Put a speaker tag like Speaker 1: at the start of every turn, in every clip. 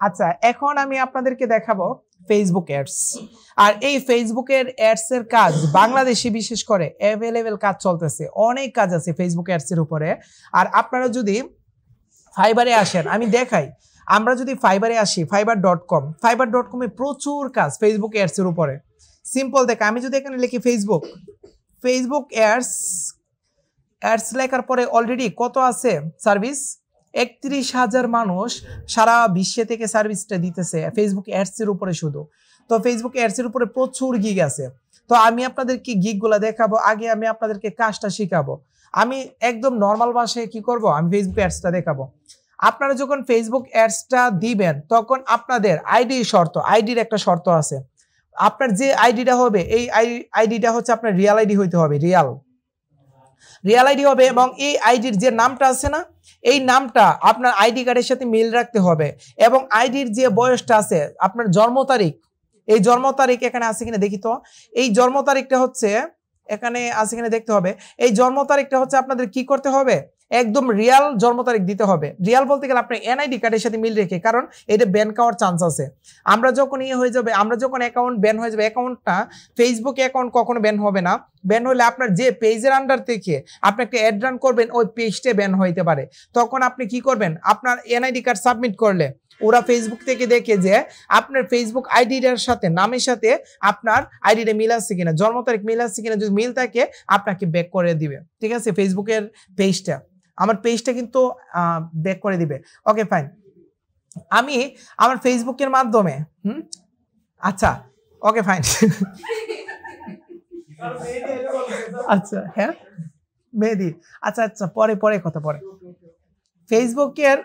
Speaker 1: আচ্ছা, এখন আমি আপনাদেরকে দেখাবো ফেসবুক অ্যাডস। আর এই ফেসবুকের অ্যাডস এর কাজ বাংলাদেশে বিশেষ করে অ্যাভেলেবেল কাজ চলতেছে, অনেক কাজ আছে ফেসবুক অ্যাডস এর উপরে। আর আপনারা যদি ফাইবারে আসেন, আমি দেখাই, আমরা যদি ফাইবারে আসি, fiverr.com এ প্রচুর কাজ ফেসবুক অ্যাডস এর উপরে। সিম্পল দেখা, আমি যদি এখানে লিখি ফেসবুক অ্যাডস লেখার পরে অলরেডি কত আছে সার্ভিস, ৩১,০০০ মানুষ সারা বিশ্বে থেকে সার্ভিসটা দিতেছে ফেসবুক অ্যাডস এর উপরে শুধু। তো ফেসবুক অ্যাডস এর উপরে প্রচুর গিগ আছে। তো আমি আপনাদেরকে গিগগুলো দেখাবো, আগে আমি আপনাদেরকে কাজটা শিখাবো। আমি একদম নর্মাল ভাষায় কি করব, আমি ফেসবুক অ্যাডসটা দেখাবো। আপনারা যখন ফেসবুক অ্যাডসটা দিবেন তখন আপনাদের আইডির একটা শর্ত আছে। আপনার যে আইডিটা হবে, এই আইডিটা হচ্ছে আপনার রিয়াল আইডি হইতে হবে, রিয়াল আইডি হবে। এবং এই আইডির যে নামটা আছে না, এই নামটা আপনার আইডি কার্ডের সাথে মিল রাখতে হবে। এবং আইডির যে বয়সটা আছে, আপনার জন্ম তারিখ, এই জন্ম তারিখ এখানে আছে কিনা দেখি তো। এই জন্ম তারিখটা হচ্ছে এখানে আছে কিনা দেখতে হবে। এই জন্ম তারিখটা হচ্ছে আপনাদের কি করতে হবে, একদম রিয়াল জন্ম তারিখ দিতে হবে। রিয়াল বলতে গেলে আপনার এনআইডি কার্ডের সাথে মিল রেখে, কারণ এটা ব্যান খাওয়ার চান্স আছে। আমরা যখন হয়ে যাবে, আমরা যখন অ্যাকাউন্ট ব্যান হয়ে যাবে, অ্যাকাউন্টটা ফেসবুক অ্যাকাউন্ট কখনো ব্যান হবে না। ব্যান হলে আপনার যে পেজের আন্ডার থেকে আপনি একটা অ্যাড রান করবেন, ওই পেজটা ব্যান হইতে পারে। তখন আপনি কি করবেন, আপনার এনআইডি কার্ড সাবমিট করলে ওরা ফেসবুক থেকে দেখে যে আপনার ফেসবুক আইডিটার সাথে, নামের সাথে আপনার আইডিটা মিল আছে কিনা, জন্ম তারিখ মিল আছে কিনা। যদি মিল থাকে আপনাকে ব্যাক করে দিবে, ঠিক আছে। ফেসবুকের পেজটা, আমার পেজটা কিন্তু ব্যাক করে দিবে। ওকে ফাইন, আমি আমার ফেসবুকের মাধ্যমে আচ্ছা ওকে ফাইন আচ্ছা হ্যাঁ মেহেদি, আচ্ছা আচ্ছা পরে কথা পরে। ফেসবুকের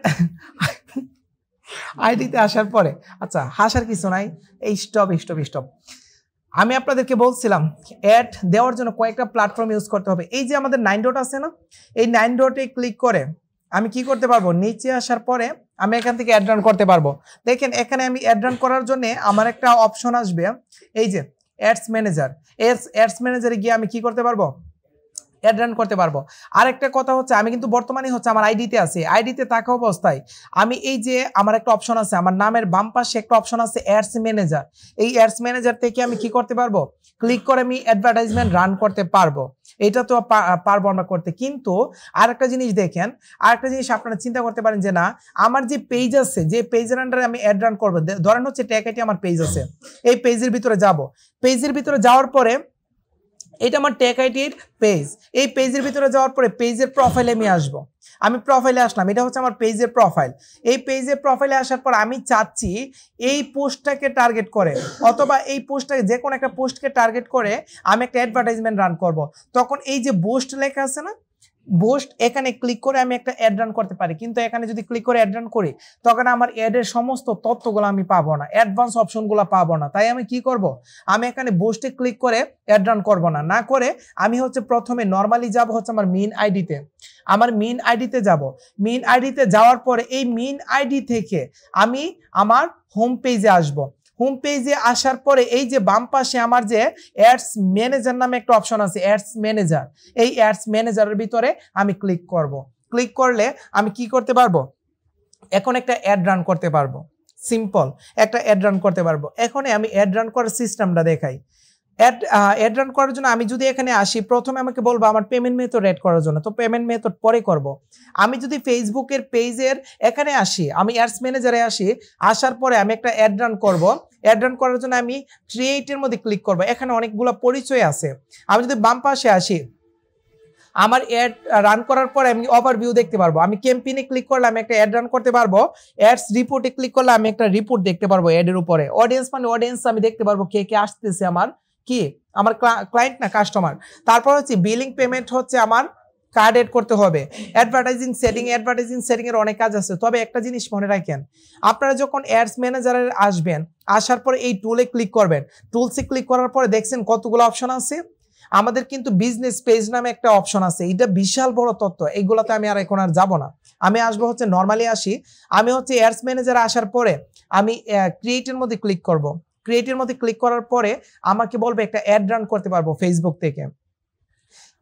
Speaker 1: আইডিতে আসার পরে, আচ্ছা হাসার কিছু নাই, এই স্টপ। আমি আপনাদেরকে বলছিলাম অ্যাড দেওয়ার জন্য কয়েকটা প্ল্যাটফর্ম ইউজ করতে হবে। এই যে আমাদের 9 ডট আছে না, এই 9 ডটে ক্লিক করে আমি কি করতে পারবো, নিচে আসার পরে আমি এখান থেকে অ্যাড রান করতে পারবো। দেখেন এখানে আমি অ্যাড রান করার জন্য আমার একটা অপশন আসবে, এই যে অ্যাডস ম্যানেজারে গিয়ে আমি কি করতে পারবো, অ্যাড রান করতে পারবো। আরেকটা কথা হচ্ছে, আমি কিন্তু বর্তমানে হচ্ছে আমার আইডিতে আছি, আইডিতে থাকা অবস্থায় আমি এই যে আমার একটা অপশন আছে, আমার নামের বাম পাশে একটা অপশন আছে অ্যাডস ম্যানেজার। এই অ্যাডস ম্যানেজার থেকে আমি কি করতে পারবো, ক্লিক করে আমি অ্যাডভার্টাইজমেন্ট রান করতে পারবো। এটা তো পারবো আমরা করতে। কিন্তু আরেকটা জিনিস দেখেন, আরেকটা জিনিস আপনারা চিন্তা করতে পারেন যে না, আমার যে পেজ আছে, যে পেজের আন্ডারে আমি অ্যাড রান করবো, ধরেন হচ্ছে ট্যাগ আইটি আমার পেজ আছে, এই পেজের ভিতরে যাব, পেজের ভিতরে যাওয়ার পরে এটা আমার ট্যাগ আইটির পেজ। এই পেজের ভিতরে যাওয়ার পরে পেজের প্রোফাইলে আমি আসবো। আমি প্রোফাইলে আসলাম, এটা হচ্ছে আমার পেজের প্রোফাইল। এই পেজের প্রোফাইলে আসার পর আমি চাচ্ছি এই পোস্টটাকে টার্গেট করে, অথবা এই পোস্টটাকে, যে কোনো একটা পোস্টকে টার্গেট করে আমি একটা অ্যাডভার্টাইজমেন্ট রান করব। তখন এই যে বুস্ট লেখা আছে না, বুস্ট, এখানে ক্লিক করে আমি একটা অ্যাড রান করতে পারি। কিন্তু এখানে যদি ক্লিক করে অ্যাড রান করি, তখন আমার অ্যাডের সমস্ত তথ্যগুলো আমি পাবো না, অ্যাডভান্স অপশনগুলো পাবো না। তাই আমি কি করব, আমি এখানে বুস্টে ক্লিক করে অ্যাড রান করবো না, না করে আমি হচ্ছে প্রথমে নর্মালি যাব হচ্ছে আমার মেইন আইডিতে। আমার মেইন আইডিতে যাব, মেইন আইডিতে যাওয়ার পরে এই মেইন আইডি থেকে আমি আমার হোম পেজে আসবো। হোম পেজে আসার পরে এই যে বাম পাশে আমার যে অ্যাডস ম্যানেজার নামে একটা অপশন আছে, অ্যাডস ম্যানেজার, এই অ্যাডস ম্যানেজারের ভিতরে আমি ক্লিক করব। ক্লিক করলে আমি কি করতে পারবো, এখন একটা অ্যাড রান করতে পারবো। সিম্পল একটা অ্যাড রান করতে পারবো। এখন আমি অ্যাড রান করার সিস্টেমটা দেখাই। অ্যাড রান করার জন্য আমি যদি এখানে আসি, প্রথমে আমাকে বলবো আমার পেমেন্ট মেথড অ্যাড করার জন্য, তো পেমেন্ট মেথড পরে করব। আমি যদি ফেসবুকের পেজের এখানে আসি, আমি অ্যাডস ম্যানেজারে আসি, আসার পরে আমি একটা অ্যাড রান করব। অ্যাড রান করার জন্য আমি ক্রিয়েটের মধ্যে ক্লিক করব। এখানে অনেকগুলো পরিচয় আছে। আমি যদি বাম পাশে আসি, আমার অ্যাড রান করার পরে আমি ওভারভিউ দেখতে পারবো। আমি ক্যাম্পেইনে ক্লিক করলে আমি একটা অ্যাড রান করতে পারবো। অ্যাডস রিপোর্টে ক্লিক করলে আমি একটা রিপোর্ট দেখতে পারবো অ্যাডের উপরে। অডিয়েন্স মানে অডিয়েন্স আমি দেখতে পারবো কে কে আসতেছে, আমার কি আমার ক্লায়েন্ট না কাস্টমার। তারপর হচ্ছে বিলিং পেমেন্ট হচ্ছে আমার কার্ড এড করতে হবে। অ্যাডভার্টাইজিং সেটিং এর অনেক কাজ আছে। তবে একটা জিনিস মনে রাখেন, আপনারা যখন অ্যাডস ম্যানেজারে আসবেন, আসার পরে এই টুলে ক্লিক করবেন। টুলসে ক্লিক করার পরে দেখছেন কতগুলো অপশন আছে। আমাদের কিন্তু বিজনেস পেজ নামে একটা অপশন আছে, এটা বিশাল বড় তথ্য। এইগুলোতে আমি আর এখন আর যাবো না। আমি আসবো হচ্ছে নর্মালি আসি, আমি হচ্ছে অ্যাডস ম্যানেজারে আসার পরে আমি ক্রিয়েটের মধ্যে ক্লিক করব। ক্রিয়েটের মধ্যে ক্লিক করার পরে আমাকে বলবে একটা অ্যাড রান করতে পারবো ফেসবুক থেকে।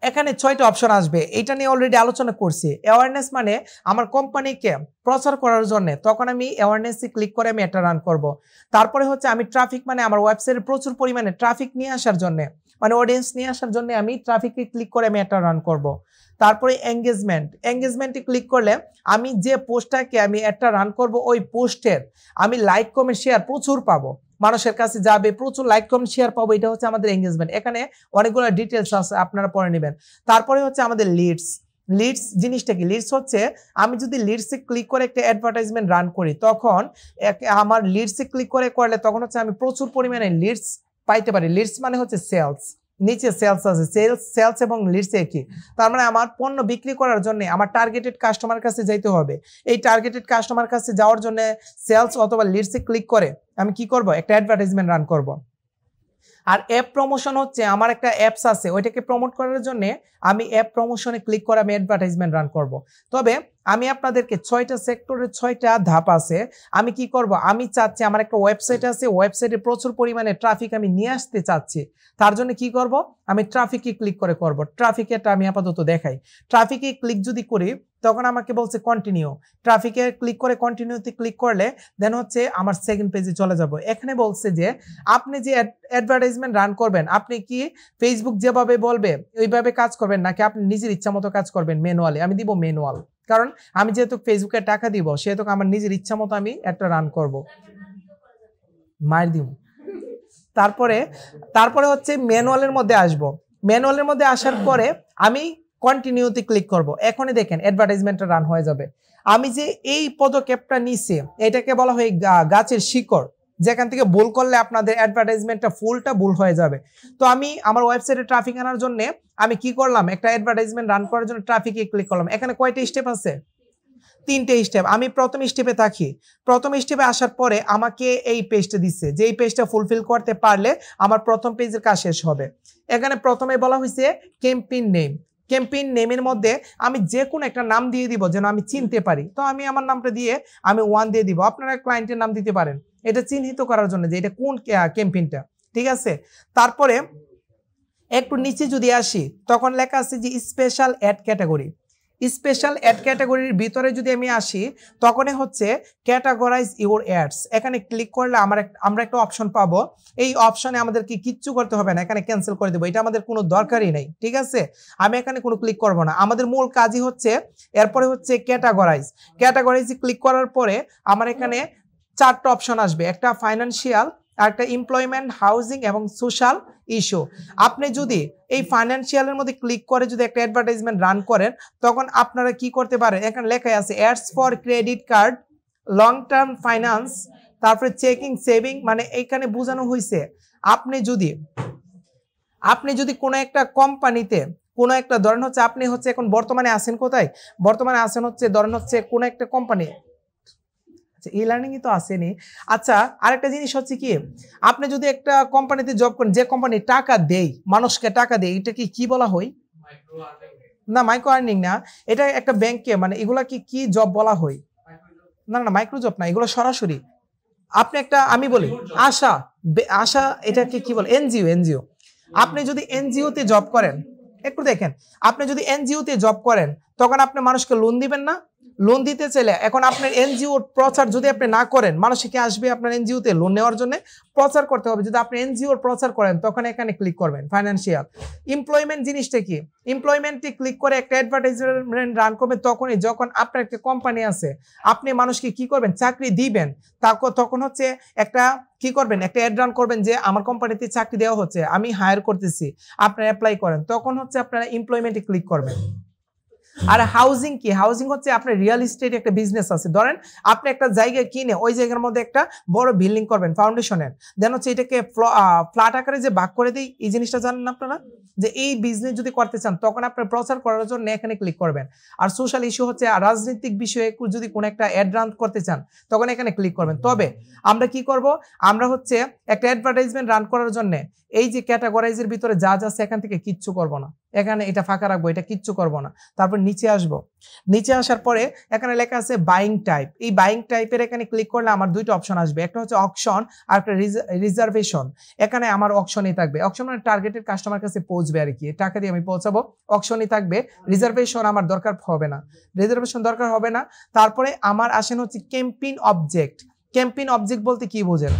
Speaker 1: এখানে 6টা অপশন আসবে, এটা নিয়ে অলরেডি আলোচনা করছি। অ্যাওয়ারনেস মানে আমার কোম্পানিকে প্রচার করার জন্য, তখন আমি অ্যাওয়ারনেসে ক্লিক করে আমি এটা রান করব। তারপরে হচ্ছে আমি ট্রাফিক মানে আমার ওয়েবসাইটে প্রচুর পরিমাণে ট্রাফিক নিয়ে আসার জন্য, মানে অডিয়েন্স নিয়ে আসার জন্য আমি ট্রাফিকে ক্লিক করে আমি এটা রান করব। তারপরে এঙ্গেজমেন্টে ক্লিক করলে আমি যে পোস্টটাকে আমি একটা রান করব ওই পোস্টের আমি লাইক কমেন্ট শেয়ার প্রচুর পাবো, মানুষের কাছে যাবে, প্রচুর লাইক কমেন্ট শেয়ার পাবো। এটা হচ্ছে আমাদের এঙ্গেজমেন্ট। এখানে অনেকগুলো ডিটেলস আছে, আপনারা পড়ে নেবেন। তারপরে হচ্ছে আমাদের লিডস জিনিসটা কি? লিডস হচ্ছে আমি যদি লিডসে ক্লিক করে একটা অ্যাডভার্টাইজমেন্ট রান করি, তখন আমার লিডসে ক্লিক করলে তখন হচ্ছে আমি প্রচুর পরিমাণে লিডস পাইতে পারি। লিডস মানে হচ্ছে সেলস, নিচে সেলস আছে, সেলস এবং লিডস একই। তার মানে আমার পণ্য বিক্রি করার জন্য আমার টার্গেটেড কাস্টমার কাছে যাইতে হবে। এই টার্গেটেড কাস্টমার কাছে যাওয়ার জন্য সেলস অথবা লিডসে ক্লিক করে আমি কি করব? একটা অ্যাডভার্টাইজমেন্ট রান করব। আর অ্যাপ প্রমোশন হচ্ছে আমার একটা অ্যাপস আছে, ওইটাকে প্রমোট করার জন্য আমি অ্যাপ প্রমোশনে ক্লিক করে আমি অ্যাডভার্টাইজমেন্ট রান করব। তবে আমি আপনাদেরকে 6টা সেক্টরের 6টা ধাপ আছে। আমি কি করব? আমি চাচ্ছি আমার একটা ওয়েবসাইট আছে, ওয়েবসাইটে প্রচুর পরিমাণে ট্রাফিক আমি নিয়ে আসতে চাচ্ছি। তার জন্য কি করব? আমি ট্রাফিকে ক্লিক করে করব। ট্রাফিকেটা আমি আপাতত দেখাই। ট্রাফিকে ক্লিক যদি করি তখন আমাকে বলছে কন্টিনিউ। ট্রাফিকে ক্লিক করে কন্টিনিউতে ক্লিক করলে দেন হচ্ছে আমার সেকেন্ড পেজে চলে যাব। এখানে বলছে যে আপনি যে অ্যাডভার্টাইজমেন্ট রান করবেন, আপনি কি ফেসবুক যেভাবে বলবে ওইভাবে কাজ করবেন নাকি আপনি নিজের ইচ্ছা মতো কাজ করবেন ম্যানুয়ালি? আমি দিব ম্যানুয়াল, কারণ আমি যেহেতু ফেসবুকে টাকা দিব সেহেতু আমার নিজের ইচ্ছা মতো আমি একটা রান করব। মার দিব। তারপরে হচ্ছে ম্যানুয়ালের মধ্যে আসব। ম্যানুয়ালের মধ্যে আসার পরে আমি কন্টিনিউতে ক্লিক করব। এখনই দেখেন অ্যাডভার্টাইজমেন্টটা রান হয়ে যাবে। আমি যে এই পদক্ষেপটা নিছি এটাকে বলা হয় গাছের শিকড়, যেখান থেকে ভুল করলে আপনাদের অ্যাডভার্টাইজমেন্টটা ফুলটা ভুল হয়ে যাবে। তো আমি আমার ওয়েবসাইটে ট্রাফিক আনার জন্য আমি কি করলাম? একটা অ্যাডভার্টাইজমেন্ট রান করার জন্য ট্রাফিকে ক্লিক করলাম। এখানে কয়টা স্টেপ আছে? 3টে স্টেপ। আমি প্রথম স্টেপে থাকি। প্রথম স্টেপে আসার পরে আমাকে এই পেজটা দিচ্ছে, যে এই পেজটা ফুলফিল করতে পারলে আমার প্রথম পেজের কাজ শেষ হবে। এখানে প্রথমে বলা হয়েছে ক্যাম্পেইন নেম। ক্যাম্পেইন নেমের মধ্যে আমি যে কোনো একটা নাম দিয়ে দিব যেন আমি চিনতে পারি। তো আমি আমার নামটা দিয়ে আমি 1 দিয়ে দিব। আপনারা ক্লায়েন্টের নাম দিতে পারেন, এটা চিহ্নিত করার জন্য যে এটা কোন ক্যাম্পেইনটা, ঠিক আছে? তারপরে একটু নিচে যদি আসি তখন লেখা আছে যে special add category. Special add ক্যাটাগরির ভিতরে যদি আমি আসি তখনই হচ্ছে ক্যাটাগরাইজ ইউর অ্যাডস। এখানে ক্লিক করলে আমরা একটা অপশন পাবো। এই অপশনে আমাদেরকে কিচ্ছু করতে হবে না, এখানে ক্যান্সেল করে দেবো। এটা আমাদের কোনো দরকারই নেই, ঠিক আছে? আমি এখানে কোনো ক্লিক করব না। আমাদের মূল কাজই হচ্ছে এরপরে হচ্ছে ক্যাটাগরাইজে ক্লিক করার পরে আমার এখানে 4টা অপশন আসবে, একটা ফাইন্যান্সিয়াল, একটা এমপ্লয়মেন্ট, হাউজিং এবং সোশ্যাল ইস্যু। আপনি যদি এই ফাইন্যান্সিয়ালের মধ্যে ক্লিক করে যদি একটা অ্যাডভার্টাইজমেন্ট রান করেন তখন আপনারা কি করতে পারেন? এখানে লেখা আছে ads for credit card, long term finance, তারপরে চেকিং, সেভিং। মানে এইখানে বোঝানো হয়েছে আপনি যদি কোনো একটা কোম্পানিতে কোনো একটা ধরেন হচ্ছে আপনি হচ্ছে এখন বর্তমানে আছেন কোথায়? বর্তমানে আছেন হচ্ছে ধরেন হচ্ছে কোনো একটা কোম্পানি, ই লার্নিংই তো আসেনি। আচ্ছা, আরেকটা জিনিস হচ্ছে কি, আপনি যদি একটা কোম্পানিতে জব করেন, যে কোম্পানি টাকা দেয়, মানুষকে টাকা দেয়, এটা কি বলা হয়? না, মাইক্রো আর্নিং না, এটা একটা ব্যাংকে, মানে এগুলা কি জব বলা হয়? না, মাইক্রো জব না, এগুলো সরাসরি আপনি একটা, আমি বলি আশা, এটাকে কি বলে? এনজিও। আপনি যদি এনজিওতে জব করেন, একটু দেখেন, আপনি যদি এনজিওতে জব করেন তখন আপনি মানুষকে লোন দিবেন না? লোন দিতে চাইলে এখন আপনার এনজিওর প্রচার যদি আপনি না করেন, মানুষ কি আসবে আপনার এনজিওতে লোন নেওয়ার জন্য? প্রচার করতে হবে। যদি আপনি এনজিওর প্রচার করেন তখন এখানে ক্লিক করবেন ফাইন্যান্সিয়াল। এমপ্লয়মেন্ট জিনিসটা কি? এমপ্লয়মেন্টে ক্লিক করে একটা অ্যাডভার্টাইজমেন্ট রান করবেন তখনই যখন আপনার একটা কোম্পানি আছে, আপনি মানুষকে কি করবেন? চাকরি দিবেন। তখন হচ্ছে একটা কি করবেন? একটা অ্যাড রান করবেন যে আমার কোম্পানিতে চাকরি দেওয়া হচ্ছে, আমি হায়ার করতেছি, আপনারা অ্যাপ্লাই করেন। তখন হচ্ছে আপনারা এমপ্লয়মেন্টে ক্লিক করবেন। আর হাউজিং কি? হাউজিং হচ্ছে আপনার রিয়েল এস্টেট একটা বিজনেস আছে, ধরেন আপনি একটা জায়গা কিনে ওই জায়গার মধ্যে একটা বড় বিল্ডিং করবেন ফাউন্ডেশনের, দেন হচ্ছে এটাকে ফ্ল্যাট আকারে যে ভাগ করে দিই, এই জিনিসটা জানেন আপনারা? যে এই বিজনেস যদি করতে চান তখন আপনার প্রচার করার জন্য এখানে ক্লিক করবেন। আর সোশ্যাল ইস্যু হচ্ছে রাজনৈতিক বিষয়ে যদি কোনো একটা অ্যাড রান করতে চান তখন এখানে ক্লিক করবেন। তবে আমরা কি করব? আমরা হচ্ছে একটা অ্যাডভার্টাইজমেন্ট রান করার জন্য এই যে ক্যাটাগরাইজের ভিতরে যা আছে এখান থেকে কিচ্ছু করব না। এখানে এটা ফাঁকা রাখবো, এটা কিচ্ছু করব না। তারপর নিচে আসবো, নিচে আসার পরে এখানে লেখা আছে বাইং টাইপ। এই বাইং টাইপের এখানে ক্লিক করলে আমার দুইটা অপশন আসবে, একটা হচ্ছে অকশন আর একটা রিজার্ভেশন। এখানে আমার অকশনই থাকবে, অকশন মানে টার্গেটেড কাস্টমার কাছে পৌঁছবে আর কি, টাকা দিয়ে আমি পৌঁছাবো, অকশনই থাকবে। রিজার্ভেশন আমার দরকার হবে না, রিজার্ভেশন দরকার হবে না। তারপরে আমার আসেন হচ্ছে ক্যাম্পেইন অবজেক্ট। ক্যাম্পেইন অবজেক্ট বলতে কি বোঝেন?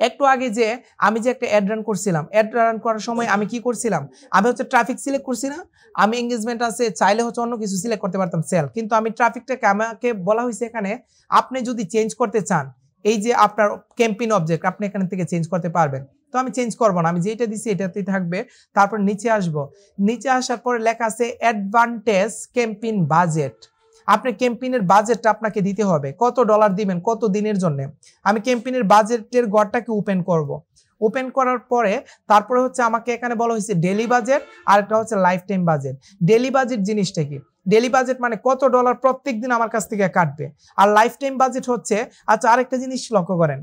Speaker 1: একটু আগে যে আমি যে একটা অ্যাড রান করছিলাম, অ্যাড রান করার সময় আমি কি করছিলাম, আমি হচ্ছে ট্রাফিক সিলেক্ট করছি না, আমি এঙ্গেজমেন্ট আছে, চাইলে হচ্ছে অন্য কিছু সিলেক্ট করতে পারতাম সেল, কিন্তু আমি ট্রাফিকটাকে আমাকে বলা হয়েছে এখানে আপনি যদি চেঞ্জ করতে চান এই যে আপনার ক্যাম্পেইন অবজেক্ট আপনি এখান থেকে চেঞ্জ করতে পারবেন। তো আমি চেঞ্জ করবো না, আমি যেটা দিছি এটাতেই থাকবে। তারপর নিচে আসবো, নিচে আসার পরে লেখা আছে অ্যাডভান্টেজ ক্যাম্পেইন বাজেট। আপনি ক্যাম্পেইনের বাজেটটা আপনাকে দিতে হবে, কত ডলার দিবেন কত দিনের জন্য। আমি ক্যাম্পেইনের বাজেটের ঘরটাকে ওপেন করব, ওপেন করার পরে তারপরে হচ্ছে আমাকে এখানে বলা হয়েছে ডেইলি বাজেট আর একটা হচ্ছে life time budget. Daily budget জিনিসটা কি? ডেইলি বাজেট মানে কত ডলার প্রত্যেক দিন আমার কাছ থেকে কাটবে। আর লাইফ টাইম বাজেট হচ্ছে, আচ্ছা আরেকটা জিনিস লক্ষ্য করেন,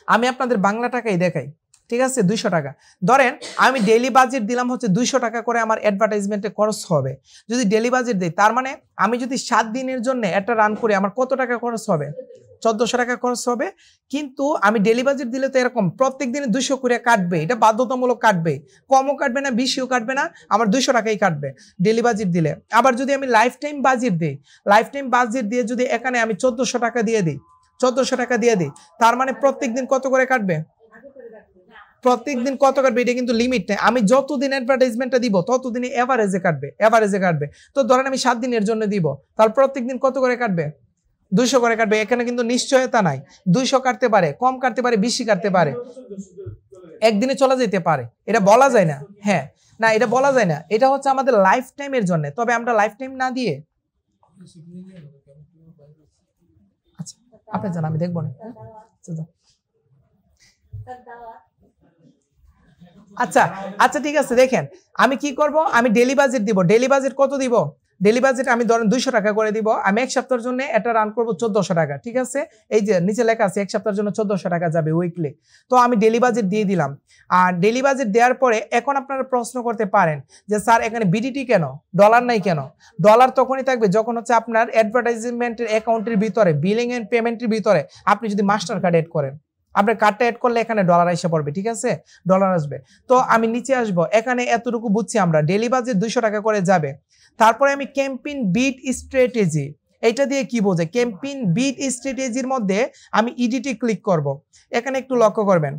Speaker 1: আমি আপনাদের বাংলা টাকাই দেখাই, ঠিক আছে? 200 টাকা ধরেন, আমি ডেইলি বাজেট দিলাম হচ্ছে 200 টাকা করে আমার অ্যাডভার্টাইজমেন্টে খরচ হবে। যদি ডেইলি বাজেট দিই তার মানে আমি যদি 7 দিনের জন্য একটা রান করি আমার কত টাকা খরচ হবে? 1400 টাকা খরচ হবে। কিন্তু আমি ডেইলি বাজেট দিলে তো এরকম প্রত্যেক দিনে 200 করে কাটবে, এটা বাধ্যতামূলক কাটবে, কমও কাটবে না বেশিও কাটবে না, আমার 200 টাকাই কাটবে ডেইলি বাজেট দিলে। আবার যদি আমি লাইফ টাইম বাজেট দিই, লাইফ টাইম বাজেট দিয়ে যদি এখানে আমি 1400 টাকা দিয়ে দিই, 1400 টাকা দিয়ে দিই, তার মানে প্রত্যেক দিন কত করে কাটবে? প্রত্যেক দিন কত কাটবে এটা কিন্তু লিমিট নেই, আমি যতদিন অ্যাডভার্টাইজমেন্টটা দিব ততদিনই এভারেজে কাটবে, এভারেজে কাটবে। তো ধরেন আমি 7 দিনের জন্য দিব, তাহলে প্রত্যেক দিন কত করে কাটবে? 200 করে কাটবে। এখানে কিন্তু নিশ্চয়তা নাই, 200 কাটতে পারে, কম কাটতে পারে, বেশি কাটতে পারে, একদিনে চলে যেতে পারে, এটা বলা যায় না। হ্যাঁ, না এটা বলা যায় না, এটা হচ্ছে আমাদের লাইফ টাইমের জন্য। তবে আমরা লাইফ টাইম না দিয়ে, আচ্ছা আপনি জান, আমি দেখবো না। আচ্ছা আচ্ছা ঠিক আছে, দেখেন আমি কি করব, আমি ডেইলি বাজেট দিব। ডেইলি বাজেট কত দিব? ডেইলি বাজেট আমি ধরেন 200 টাকা করে দিব। আমি এক সপ্তাহের জন্য এটা রান করব 1400 টাকা, ঠিক আছে? এই যে নিচে লেখা আছে এক সপ্তাহের জন্য 1400 টাকা যাবে উইকলি। তো আমি ডেইলি বাজেট দিয়ে দিলাম। আর ডেইলি বাজেট দেওয়ার পরে এখন আপনারা প্রশ্ন করতে পারেন যে স্যার এখানে বিডিটি কেন, ডলার নাই কেন? ডলার তখনই থাকবে যখন হচ্ছে আপনার অ্যাডভার্টাইজমেন্টের অ্যাকাউন্টের ভিতরে, বিলিং এন্ড পেমেন্টের ভিতরে আপনি যদি মাস্টার কার্ড এড করেন, আপনার কার্ডটা এড করলে এখানে ডলার এসে পড়বে, ঠিক আছে? ডলার আসবে। তো আমি নিচে আসবো, এখানে এতটুকু বুঝছি আমরা, ডেইলি বাজেট 200 টাকা করে যাবে। তারপরে আমি ক্যাম্পেইন বিট স্ট্র্যাটেজি, এটা দিয়ে কি বোঝে? ক্যাম্পেইন বিট স্ট্র্যাটেজির মধ্যে আমি ইডিটে ক্লিক করব। এখানে একটু লক্ষ্য করবেন,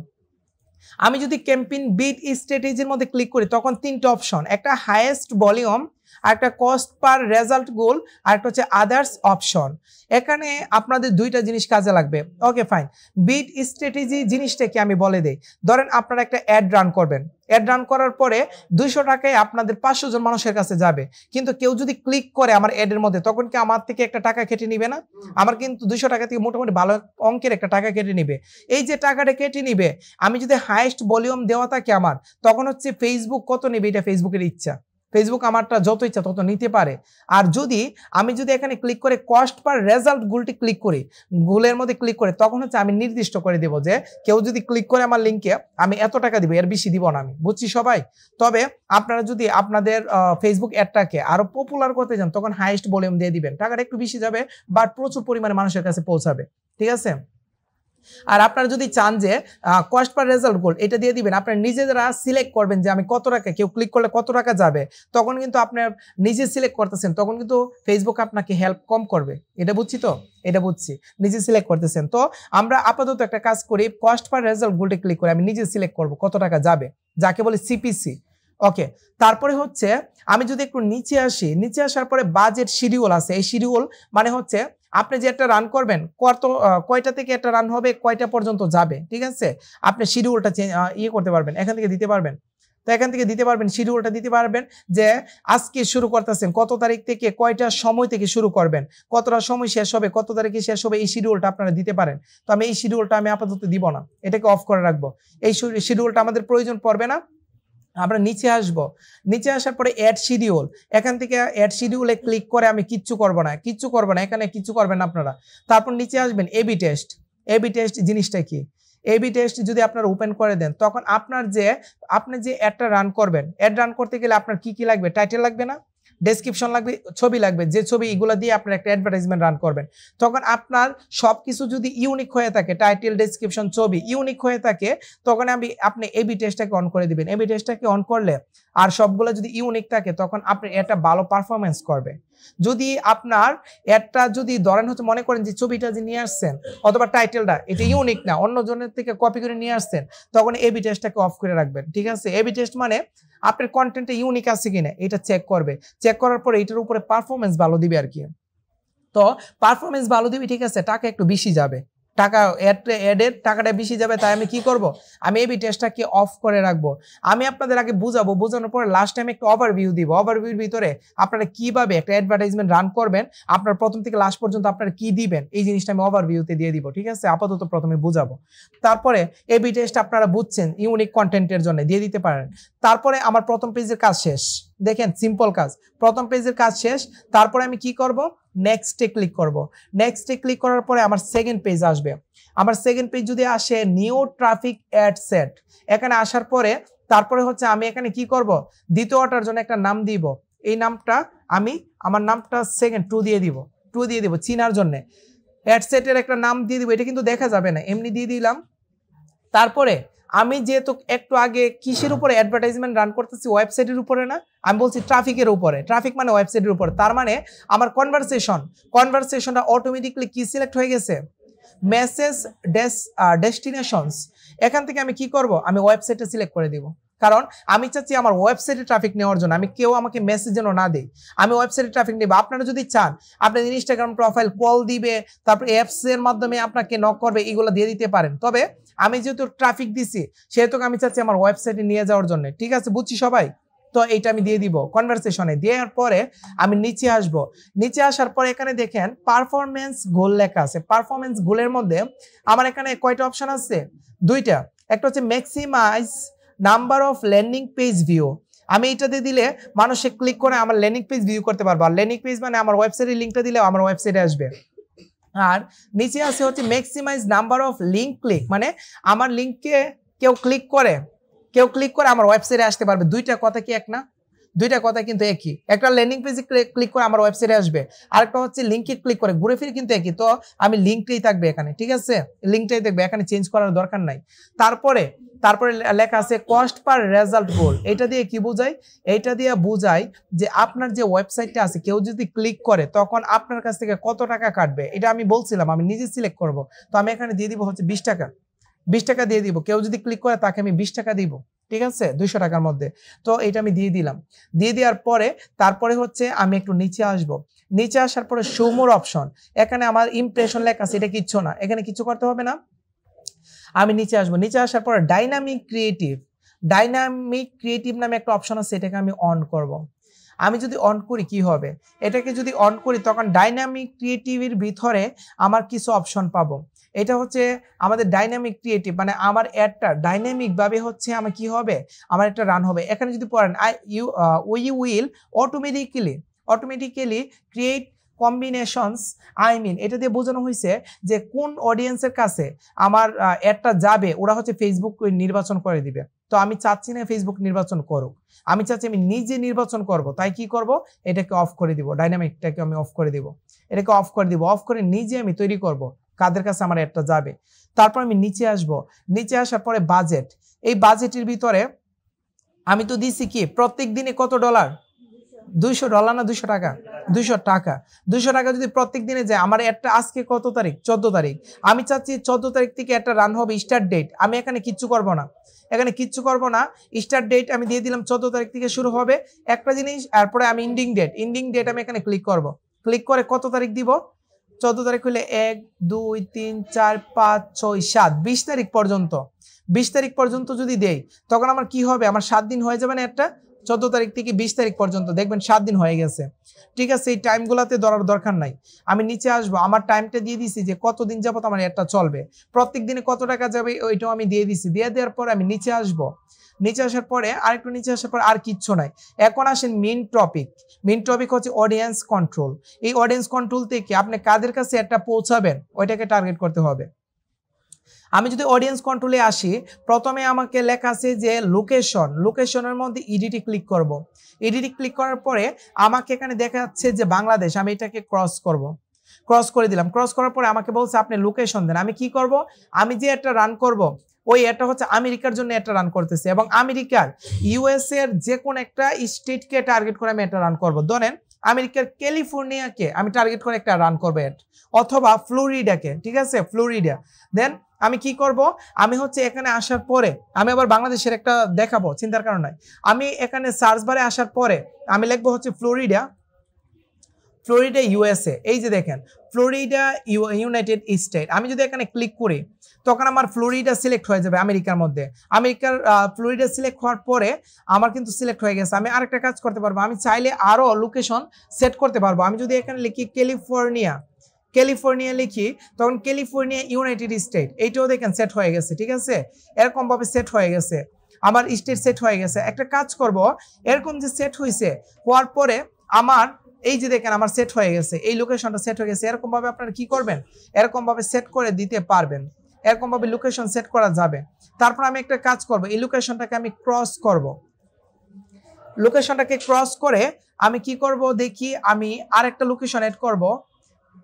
Speaker 1: আমি যদি ক্যাম্পেইন বিট স্ট্র্যাটেজির মধ্যে ক্লিক করি তখন 3টা অপশন, একটা হাইয়েস্ট ভলিউম, আর একটা কস্ট পার রেজাল্ট গোল, আর একটা হচ্ছে আদার্স অপশন। এখানে আপনাদের দুইটা জিনিস কাজে লাগবে। ওকে ফাইন, বিট স্ট্র্যাটেজি জিনিসটা কি আমি বলে দেই। ধরেন আপনারা একটা অ্যাড রান করবেন, অ্যাড রান করার পরে 200 টাকায় আপনাদের 500 জন মানুষের কাছে যাবে, কিন্তু কেউ যদি ক্লিক করে আমার অ্যাডের মধ্যে তখন কি আমার থেকে একটা টাকা কেটে নিবে না? আমার কিন্তু 200 টাকা থেকে মোটামুটি ভালো অঙ্কের একটা টাকা কেটে নিবে। এই যে টাকাটা কেটে নিবে, আমি যদি হাইয়েস্ট ভলিউম দেওয়া থাকে আমার, তখন হচ্ছে ফেসবুক কত নেবে এটা ফেসবুকের ইচ্ছা, ফেসবুক আমারটা যত ইচ্ছা তত নিতে পারে। আর যদি আমি এখানে ক্লিক করে কস্ট পার রেজাল্ট গোলটি ক্লিক করি, গোলের মধ্যে ক্লিক করে, তখন হচ্ছে আমি নির্দিষ্ট করে দেব যে কেউ যদি ক্লিক করে আমার লিঙ্কে আমি এত টাকা দিব, এর বেশি দিব না আমি, বুঝছি সবাই? তবে আপনারা যদি আপনাদের ফেসবুক অ্যাডটাকে আরো পপুলার করতে চান তখন হাইয়েস্ট ভলিউম দিয়ে দিবেন, টাকাটা একটু বেশি যাবে বাট প্রচুর পরিমাণে মানুষের কাছে পৌঁছাবে, ঠিক আছে? আর আপনারা যদি চান যে কস্ট পার রেজাল্ট গোল, এটা দিয়ে দিবেন, আপনারা নিজেরা সিলেক্ট করবেন যে আমি কত টাকা, কেউ ক্লিক করলে কত টাকা যাবে, তখন কিন্তু আপনার নিজে সিলেক্ট করতেছেন, তখন কিন্তু ফেসবুক আপনাকে হেল্প কম করবে। এটা বুঝছি তো? এটা বুঝছি, নিজে সিলেক্ট করতেছেন। তো আমরা আপাতত একটা কাজ করি, কস্ট পার রেজাল্ট গোলটি ক্লিক করে আমি নিজে সিলেক্ট করব কত টাকা যাবে, যাকে বলে সিপিসি। ওকে, তারপরে হচ্ছে আমি যদি একটু নিচে আসি, নিচে আসার পরে বাজেট শিডিউল আছে। এই শিডিউল মানে হচ্ছে আপনি যে একটা রান করবেন কয়টা থেকে একটা রান হবে, কয়টা পর্যন্ত যাবে, ঠিক আছে? আপনি শিডিউলটা ইয়ে করতে পারবেন, এখান থেকে দিতে পারবেন। তো এখান থেকে দিতে পারবেন, শিডিউলটা দিতে পারবেন যে আজকে শুরু করতেছেন কত তারিখ থেকে কয়টা সময় থেকে শুরু করবেন, কতটা সময় শেষ হবে, কত তারিখে শেষ হবে, এই শিডিউলটা আপনারা দিতে পারেন। তো আমি এই শিডিউলটা আমি আপাতত দিব না, এটাকে অফ করে রাখবো। এই শিডিউলটা আমাদের প্রয়োজন পড়বে না। আমরা নিচে আসবো, নিচে আসার পরে অ্যাড শিডিউল, এখান থেকে অ্যাড শিডিউলে ক্লিক করে আমি কিচ্ছু করব না, কিচ্ছু করব না, এখানে কিচ্ছু করবেন না আপনারা। তারপর নিচে আসবেন এবি টেস্ট। এবি টেস্ট জিনিসটা কি? এবি টেস্ট যদি আপনারা ওপেন করে দেন, তখন আপনি যে অ্যাডটা রান করবেন, অ্যাড রান করতে গেলে আপনার কি লাগবে? টাইটেল লাগবে না, ডেসক্রিপশন লাগবে, ছবি লাগবে, যে ছবি এগুলো দিয়ে আপনার একটা অ্যাডভার্টাইজমেন্ট রান করবেন। তখন আপনার সবকিছু যদি ইউনিক হয়ে থাকে, টাইটেল, ডেসক্রিপশন, ছবি ইউনিক হয়ে থাকে, তখন আপনি এবি টেস্টটাকে অন করে দিবেন। এবি টেস্টটাকে অন করলে আর সবগুলো যদি ইউনিক থাকে, তখন আপনি এটা ভালো পারফরমেন্স করবে। যদি আপনার একটা যদি ধরেন হচ্ছে মনে করেন যে ছবিটা যে নিয়ে আসছেন অথবা টাইটেলটা এটা ইউনিক না, অন্য জনের থেকে কপি করে নিয়ে আসছেন, তখন এবি টেস্টটাকে অফ করে রাখবেন। ঠিক আছে, এবি টেস্ট মানে আপনার কন্টেন্টে ইউনিক আছে কিনা এটা চেক করবে, চেক করার পরে এটার উপরে পারফরমেন্স ভালো দিবে আর কি। তো পারফরমেন্স ভালো দিবে, ঠিক আছে, টাকা একটু বেশি যাবে, টাকা অ্যাডের টাকাটা বেশি যাবে, তাই আমি কি করব? আমি এবি টেস্টটাকে অফ করে রাখবো। আমি আপনাদের আগে বুঝাবো, বোঝানোর পরে লাস্ট টাইম একটু ওভারভিউ দিব। ওভারভিউর ভিতরে আপনারা কিভাবে একটা অ্যাডভার্টাইজমেন্ট রান করবেন, আপনার প্রথম থেকে লাস্ট পর্যন্ত আপনারা কি দিবেন, এই জিনিসটা আমি ওভারভিউতে দিয়ে দিব। ঠিক আছে, আপাতত প্রথমে বুঝাবো, তারপরে এবি টেস্ট আপনারা বুঝছেন ইউনিক কন্টেন্টের জন্য দিয়ে দিতে পারেন। তারপরে আমার প্রথম পেজের কাজ শেষ, দেখেন সিম্পল কাজ, প্রথম পেজের কাজ শেষ। তারপরে আমি কি করব? নেক্সটে ক্লিক করব। নেক্সটে ক্লিক করার পরে আমার সেকেন্ড পেজ আসবে। আমার সেকেন্ড পেজ যদি আসে নিউ ট্রাফিক অ্যাড সেট, এখানে আসার পরে তারপরে হচ্ছে আমি এখানে কি করব? দ্বিতীয়টার জন্য একটা নাম দিব। এই নামটা আমার নামটা সেকেন্ড 2 দিয়ে দিব চিনার জন্য। অ্যাড সেটের একটা নাম দিয়ে দিব, এটা কিন্তু দেখা যাবে না, এমনি দিয়ে দিলাম। তারপরে আমি যেহেতু একটু আগে কিসের উপরে অ্যাডভার্টাইজমেন্ট রান করতেছি, ওয়েবসাইটের উপরে না, আমি বলছি ট্রাফিকের উপরে। ট্রাফিক মানে ওয়েবসাইটের উপরে, তার মানে আমার কনভারসেশনটা অটোমেটিকলি কি সিলেক্ট হয়ে গেছে? Message destinations. এখান থেকে আমি কি করব? আমি ওয়েবসাইটে সিলেক্ট করে দিব, কারণ আমি চাচ্ছি আমার ওয়েবসাইটে ট্রাফিক নেওয়ার জন্য, আমি কেউ আমাকে মেসেজ যেন না দেয়, আমি ওয়েবসাইটে ট্রাফিক নেব। আপনারা যদি চান আপনাদের ইনস্টাগ্রাম প্রোফাইল কল দিবে, তারপর অ্যাপস এর মাধ্যমে আপনাকে নক করবে, এগুলো দিয়ে দিতে পারেন। তবে আমি যেহেতু ট্রাফিক দিছি সেহেতু আমি চাচ্ছি আমার ওয়েবসাইটে নিয়ে যাওয়ার জন্য। ঠিক আছে, বুঝছি সবাই? তো এইটা আমি দিয়ে দিব কনভারসেশনে। দেওয়ার পরে আমি নিচে আসব। নিচে আসার পরে এখানে দেখেন পারফরমেন্স গোল লেখা আছে। পারফরমেন্স গোলের মধ্যে আমার এখানে কয়টা অপশন আছে? দুইটা। একটা হচ্ছে maximise number of landing page view. আমি এটাতে দিলে মানুষে ক্লিক করে আমার ল্যান্ডিং পেজ ভিউ করতে পারবো। আর ল্যান্ডিং পেজ মানে আমার ওয়েবসাইটের লিঙ্কটা দিলে আমার ওয়েবসাইটে আসবে। আর নিচে আছে হচ্ছে maximise number of link click, মানে আমার লিঙ্কে কেউ ক্লিক করে আমার ওয়েবসাইটে আসতে পারবে। দুইটা কথা কি এক না? দুইটা কথা কিন্তু একই। একটা ল্যান্ডিং পেজে ক্লিক করে আমার ওয়েবসাইটে আসবে, আরেকটা হচ্ছে লিঙ্কে ক্লিক করে ঘুরে ফিরে কিন্তু একই। তো আমি লিঙ্কটাই থাকবে এখানে, ঠিক আছে, লিঙ্কটাই দেখবে, এখানে চেঞ্জ করার দরকার নাই। তারপরে লেখা আছে কস্ট পার রেজাল্ট গোল। এটা দিয়ে কি বোঝায়? এইটা দিয়ে বোঝায় যে আপনার যে ওয়েবসাইটটা আছে কেউ যদি ক্লিক করে তখন আপনার কাছ থেকে কত টাকা কাটবে। এটা আমি বলছিলাম আমি নিজে সিলেক্ট করব। তো আমি এখানে দিয়ে দিব হচ্ছে 20 টাকা। 20 টাকা দিয়ে দিব, কেউ যদি ক্লিক করে তাকে আমি 20 টাকা দিব। ঠিক আছে, 200 টাকার মধ্যে। তো এটা আমি দিয়ে দিলাম। দিয়ে দেওয়ার পরে তারপরে হচ্ছে আমি একটু নিচে আসব। নিচে আসার পরে শো মোর অপশন, এখানে আমার ইমপ্রেশন লেখা আছে, এটা কিচ্ছু না, এখানে কিছু করতে হবে না। আমি নিচে আসবো। নিচে আসার পরে ডাইনামিক ক্রিয়েটিভ নামে একটা অপশন আছে, এটাকে আমি অন করব। আমি যদি অন করি কি হবে? এটাকে যদি অন করি তখন ডাইনামিক ক্রিয়েটিভের ভিতরে আমার কিছু অপশন পাবো। এটা হচ্ছে আমাদের ডাইনামিক ক্রিয়েটিভ, মানে আমার অ্যাডটা ডাইনামিক ভাবে হচ্ছে আমার কি হবে, আমার একটা রান হবে। এখানে যদি পড়েন we will automatically create combinations. এটা দিয়ে বোঝানো হয়েছে যে কোন অডিয়েন্সের কাছে আমার অ্যাডটা যাবে, ওরা হচ্ছে ফেসবুক নির্বাচন করে দিবে। তো আমি চাচ্ছি না ফেসবুক নির্বাচন করুক, আমি চাচ্ছি আমি নিজে নির্বাচন করব। তাই কি করব? এটাকে অফ করে দিব, ডাইনামিকটাকে আমি অফ করে দিব, এটাকে অফ করে দিব। অফ করে নিজে আমি তৈরি করব কাদের কাছে আমার অ্যাডটা যাবে। তারপর আমি নিচে আসব। নিচে আসার পরে বাজেট, এই বাজেটের ভিতরে আমি তো দিছি কি প্রত্যেক দিনে কত ডলার? $200 না 200 টাকা? 200 টাকা। 200 টাকা যদি প্রত্যেক দিনে যায়, আমার একটা আজকে কত তারিখ? 14 তারিখ। আমি চাচ্ছি 14 তারিখ থেকে একটা রান হবে স্টার্ট ডেট। আমি এখানে কিচ্ছু করব না, স্টার্ট ডেট আমি দিয়ে দিলাম 14 তারিখ থেকে শুরু হবে একটা জিনিস। তারপরে আমি ইন্ডিং ডেট আমি এখানে ক্লিক করব। ক্লিক করে কত তারিখ দিব? 14 তারিখ হলে 1 2 3 4 5 6 7 20 তারিখ পর্যন্ত। 20 তারিখ পর্যন্ত যদি দেই তখন আমার কি হবে? আমার 7 দিন হয়ে যাবে না? একটা 14 তারিখ থেকে 20 তারিখ পর্যন্ত দেখবেন 7 দিন হয়ে গেছে। ঠিক আছে, এই টাইমগুলোতে ধরার দরকার নাই। আমি নিচে আসবো, আমার টাইমটা দিয়ে দিছি যে কতদিন যাবত আমার এটা চলবে, প্রত্যেক দিনে কত টাকা যাবে ওইটাও আমি দিয়ে দিছি। দিয়ে দেওয়ার পরে আমি নিচে আসবো। নিচে আসার পরে আরেকটু নিচে আসার পরে আর কিচ্ছু নাই। এখন আসেন মেইন টপিক হচ্ছে অডিয়েন্স কন্ট্রোল। এই অডিয়েন্স কন্ট্রোল থেকে আপনি কাদের কাছে একটা পৌঁছাবেন ওইটাকে টার্গেট করতে হবে। আমি যদি অডিয়েন্স কন্ট্রোলে আসি, প্রথমে আমাকে লেখা আছে যে লোকেশন, লোকেশনের মধ্যে ইডিটে ক্লিক করব। ইডিটে ক্লিক করার পরে আমাকে এখানে দেখা যাচ্ছে যে বাংলাদেশ, আমি এটাকে ক্রস করব। ক্রস করে দিলাম। ক্রস করার পরে আমাকে বলছে আপনি লোকেশন দেন। আমি কি করব, আমি যে একটা রান করব ওই এটা হচ্ছে আমেরিকার জন্য একটা রান করতেছে, এবং আমেরিকার ইউএস এর যে কোনো একটা স্টেটকে টার্গেট করে আমি এটা রান করব। ধরেন আমেরিকার ক্যালিফোর্নিয়াকে আমি টার্গেট করে একটা রান করবো এড, অথবা ফ্লোরিডাকে, ঠিক আছে, ফ্লোরিডা। দেন আমি কি করব, আমি হচ্ছে এখানে আসার পরে আমি আবার বাংলাদেশের একটা দেখাবো, চিন্তার কারণ নাই। আমি এখানে সার্চ বারে আসার পরে আমি লিখবো হচ্ছে ফ্লোরিডা, ফ্লোরিডা ইউএসএ। এই যে দেখেন ফ্লোরিডা ইউনাইটেড স্টেট। আমি যদি এখানে ক্লিক করি তখন আমার ফ্লোরিডা সিলেক্ট হয়ে যাবে আমেরিকার মধ্যে। আমেরিকার ফ্লোরিডা সিলেক্ট হওয়ার পরে আমার কিন্তু সিলেক্ট হয়ে গেছে। আমি আরেকটা কাজ করতে পারবো, আমি চাইলে আরও লোকেশন সেট করতে পারবো। আমি যদি এখানে লিখি ক্যালিফোর্নিয়া, ক্যালিফোর্নিয়া লিখি, তখন ক্যালিফোর্নিয়া ইউনাইটেড স্টেট, এইটাও দেখেন সেট হয়ে গেছে, ঠিক আছে, এরকমভাবে সেট হয়ে গেছে, আমার স্টেট সেট হয়ে গেছে। একটা কাজ করব, এরকম যে সেট হয়েছে, হওয়ার পরে আমার এই যে দেখেন আমার সেট হয়ে গেছে, এই লোকেশনটা সেট হয়ে গেছে। এরকমভাবে আপনারা কি করবেন, এরকমভাবে সেট করে দিতে পারবেন, এরকমভাবে লোকেশন সেট করা যাবে। তারপর আমি একটা কাজ করব, এই লোকেশনটাকে আমি ক্রস করব। লোকেশনটাকে ক্রস করে আমি কি করব দেখি, আমি আরেকটা লোকেশন অ্যাড করব।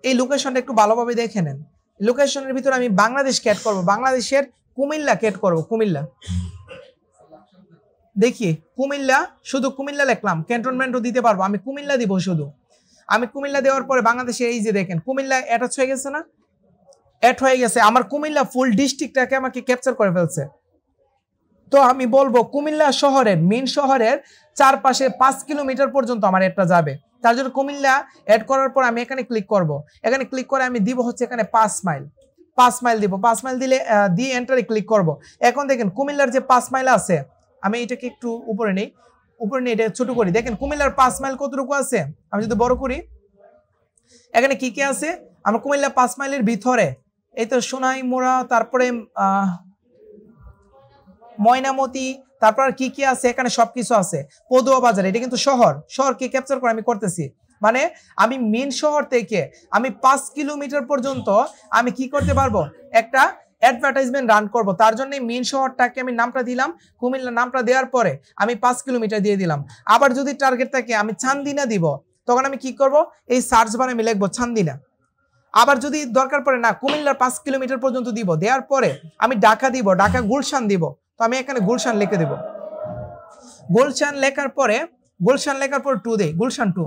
Speaker 1: এই লোকেশনটা একটু ভালোভাবে দেখে নেন। লোকেশনের ভিতরে আমি বাংলাদেশকে অ্যাড করব, বাংলাদেশের কুমিল্লাকে অ্যাড করব, কুমিল্লা। দেখি কুমিল্লা, শুধু কুমিল্লা লিখলাম, ক্যান্টনমেন্টও দিতে পারবো, আমি কুমিল্লা দিব শুধু। আমি কুমিল্লা দেওয়ার পরে বাংলাদেশে এই যে দেখেন কুমিল্লা অ্যাটাচ হয়ে গেছে না, অ্যাড হয়ে গেছে। আমার কুমিল্লা ফুল ডিস্ট্রিক্টটাকে আমাকে ক্যাপচার করে ফেলছে। তো আমি বলবো কুমিল্লা শহরের, মেইন শহরের চারপাশে 5 কিলোমিটার পর্যন্ত আমার এটা যাবে। তার জন্য কুমিল্লা অ্যাড করার পর আমি এখানে ক্লিক করব। এখানে ক্লিক করে আমি দিব হচ্ছে এখানে 5 মাইল, 5 মাইল দিব। 5 মাইল দিলে দিয়ে এন্টারে ক্লিক করব। এখন দেখেন কুমিল্লার যে 5 মাইল আছে, আমি এটাকে একটু উপরে নেই, উপরে নিয়ে এটা ছোট করি। দেখেন কুমিল্লার 5 মাইল কতটুকু আছে, আমি যদি বড় করি, এখানে কি কি আছে, আমার কুমিল্লা 5 মাইলের ভিতরে এই তো সোনাই মোড়া, তারপরে ময়নামতি, তারপর কি কি আছে এখানে সবকিছু আছে। পদুয়া বাজার, এটা কিন্তু শহর, শহরকে ক্যাপচার করে আমি করতেছি। মানে আমি মেন শহর থেকে আমি 5 কিলোমিটার পর্যন্ত আমি কি করতে পারবো, একটা অ্যাডভার্টাইজমেন্ট রান করব। তার জন্য মেন শহরটাকে আমি নামটা দিলাম কুমিল্লা, নামটা দেওয়ার পরে আমি 5 কিলোমিটার দিয়ে দিলাম। আবার যদি টার্গেট থাকে আমি চান্দিনা দিব, তখন আমি কি করব, এই সার্চ বারে আমি লিখবো চান্দিনা। আবার যদি দরকার পড়ে না কুমিল্লার 5 কিলোমিটার পর্যন্ত দিব, দেওয়ার পরে আমি ঢাকা দিব, ঢাকা গুলশান দিব, তো আমি এখানে গুলশান লিখে দেব। গুলশান লেখার পরে, গুলশান লেখার পর 2 দেই, গুলশান 2,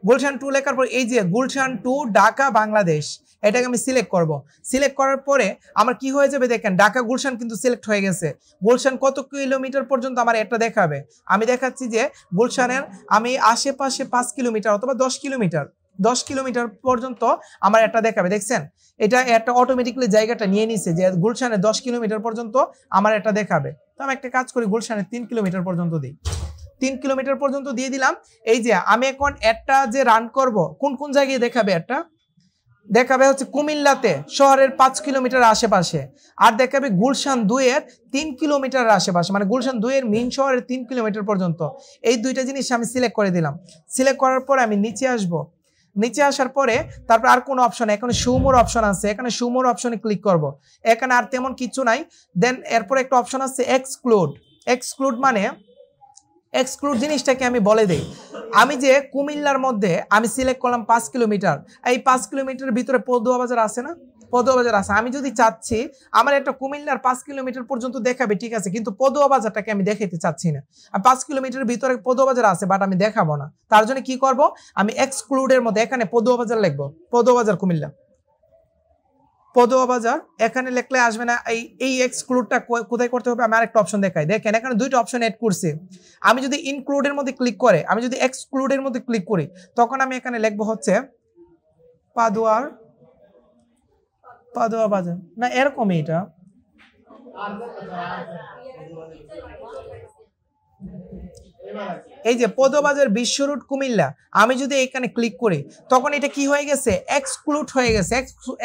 Speaker 1: গুলশান 2 লেখার পর এই যে গুলশান 2 ঢাকা বাংলাদেশ, এটাকে আমি সিলেক্ট করব। সিলেক্ট করার পরে আমার কি হয়ে যাবে দেখেন, ঢাকা গুলশান কিন্তু সিলেক্ট হয়ে গেছে। গুলশান কত কিলোমিটার পর্যন্ত আমার এটা দেখাবে, আমি দেখাচ্ছি যে গুলশানের আমি আশেপাশে 5 কিলোমিটার অথবা 10 কিলোমিটার, 10 কিলোমিটার পর্যন্ত আমার এটা দেখাবে। দেখছেন এটা একটা অটোমেটিক্যালি জায়গাটা নিয়ে নিছে যে গুলশানে 10 কিলোমিটার পর্যন্ত আমার এটা দেখাবে। তো আমি একটা কাজ করি, গুলশানে 3 কিলোমিটার পর্যন্ত দিই, 3 কিলোমিটার পর্যন্ত দিয়ে দিলাম। এই যে আমি এখন একটা যে রান করব, কোন কোন জায়গায় দেখাবে, একটা দেখাবে হচ্ছে কুমিল্লাতে শহরের 5 কিলোমিটার আশেপাশে, আর দেখাবে গুলশান 2 এর 3 কিলোমিটার আশেপাশে, মানে গুলশান 2 এর মেইন শহরের 3 কিলোমিটার পর্যন্ত। এই দুইটা জিনিস আমি সিলেক্ট করে দিলাম। সিলেক্ট করার পরে আমি নিচে আসব, নিচে আসার পরে তারপর আর কোনো অপশন, এখানে সুমোর অপশন আছে, এখানে সুমোর অপশনে ক্লিক করব। এখানে আর তেমন কিছু নাই। দেন এরপর একটা অপশন আছে এক্সক্লুড। এক্সক্লুড মানে এক্সক্লুড জিনিসটাকে আমি বলে দেই, আমি যে কুমিল্লার মধ্যে আমি সিলেক্ট করলাম 5 কিলোমিটার, এই 5 কিলোমিটারের ভিতরে পদুয়া বাজার আছে না, পদুয়া বাজার আছে। আমি যদি চাচ্ছি আমার একটা কুমিল্লার 5 কিলোমিটার পর্যন্ত দেখাবে, ঠিক আছে, কিন্তু পদুয়া বাজারটাকে আমি দেখাইতে চাচ্ছি না। আর 5 কিলোমিটারের ভিতরে পদুয়া বাজার আছে, বাট আমি দেখাবো না। তার জন্য কি করব, আমি এক্সক্লুডের মধ্যে এখানে পদুয়া বাজার লিখবো, পদুয়া বাজার কুমিল্লা, পদুয়া বাজার এখানে লিখলে আসবে না। এই এক্সক্লুডটা কোথায় করতে হবে, আমি আরেকটা অপশন দেখাই। দেখেন এখানে দুইটা অপশন এড করছি। আমি যদি ইনক্লুডের মধ্যে ক্লিক করে, আমি যদি এক্সক্লুডের মধ্যে ক্লিক করি, তখন আমি এখানে লিখবো হচ্ছে পাদুয়া বাজার, না এরকমই এটা, এই যে পদুয়া বাজার বিশ্ব রুট কুমিল্লা, আমি যদি এখানে ক্লিক করি তখন এটা কি হয়ে গেছে, এক্সক্লুড হয়ে গেছে।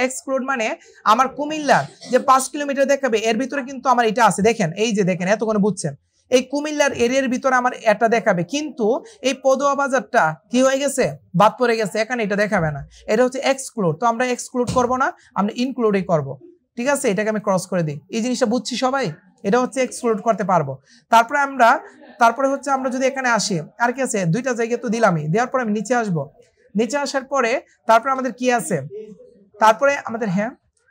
Speaker 1: এক্সক্লুড মানে আমার কুমিল্লার যে 5 কিলোমিটার দেখাবে এর ভিতরে কিন্তু আমার এটা আছে। দেখেন এই যে দেখেন এতক্ষণ বুঝছেন, এই কুমিল্লার এরিয়ার ভিতরে আমার এটা দেখাবে, কিন্তু এই পদুয়া বাজারটা কি হয়ে গেছে, বাদ পড়ে গেছে, এখানে এটা দেখাবে না। এটা হচ্ছে এক্সক্লুড। তো আমরা এক্সক্লুড করব না, আমরা ইনক্লুডই করব। ঠিক আছে, এটাকে আমি ক্রস করে দিই। এই জিনিসটা বুঝছি সবাই, এটা হচ্ছে এক্সক্লুড করতে পারবো। তারপরে হচ্ছে আমরা যদি এখানে আসি, আর কি আছে, দুইটা জায়গায় তো দিলামই, দেওয়ার পরে আমি নিচে আসবো। নিচে আসার পরে তারপরে আমাদের কি আছে, তারপরে আমাদের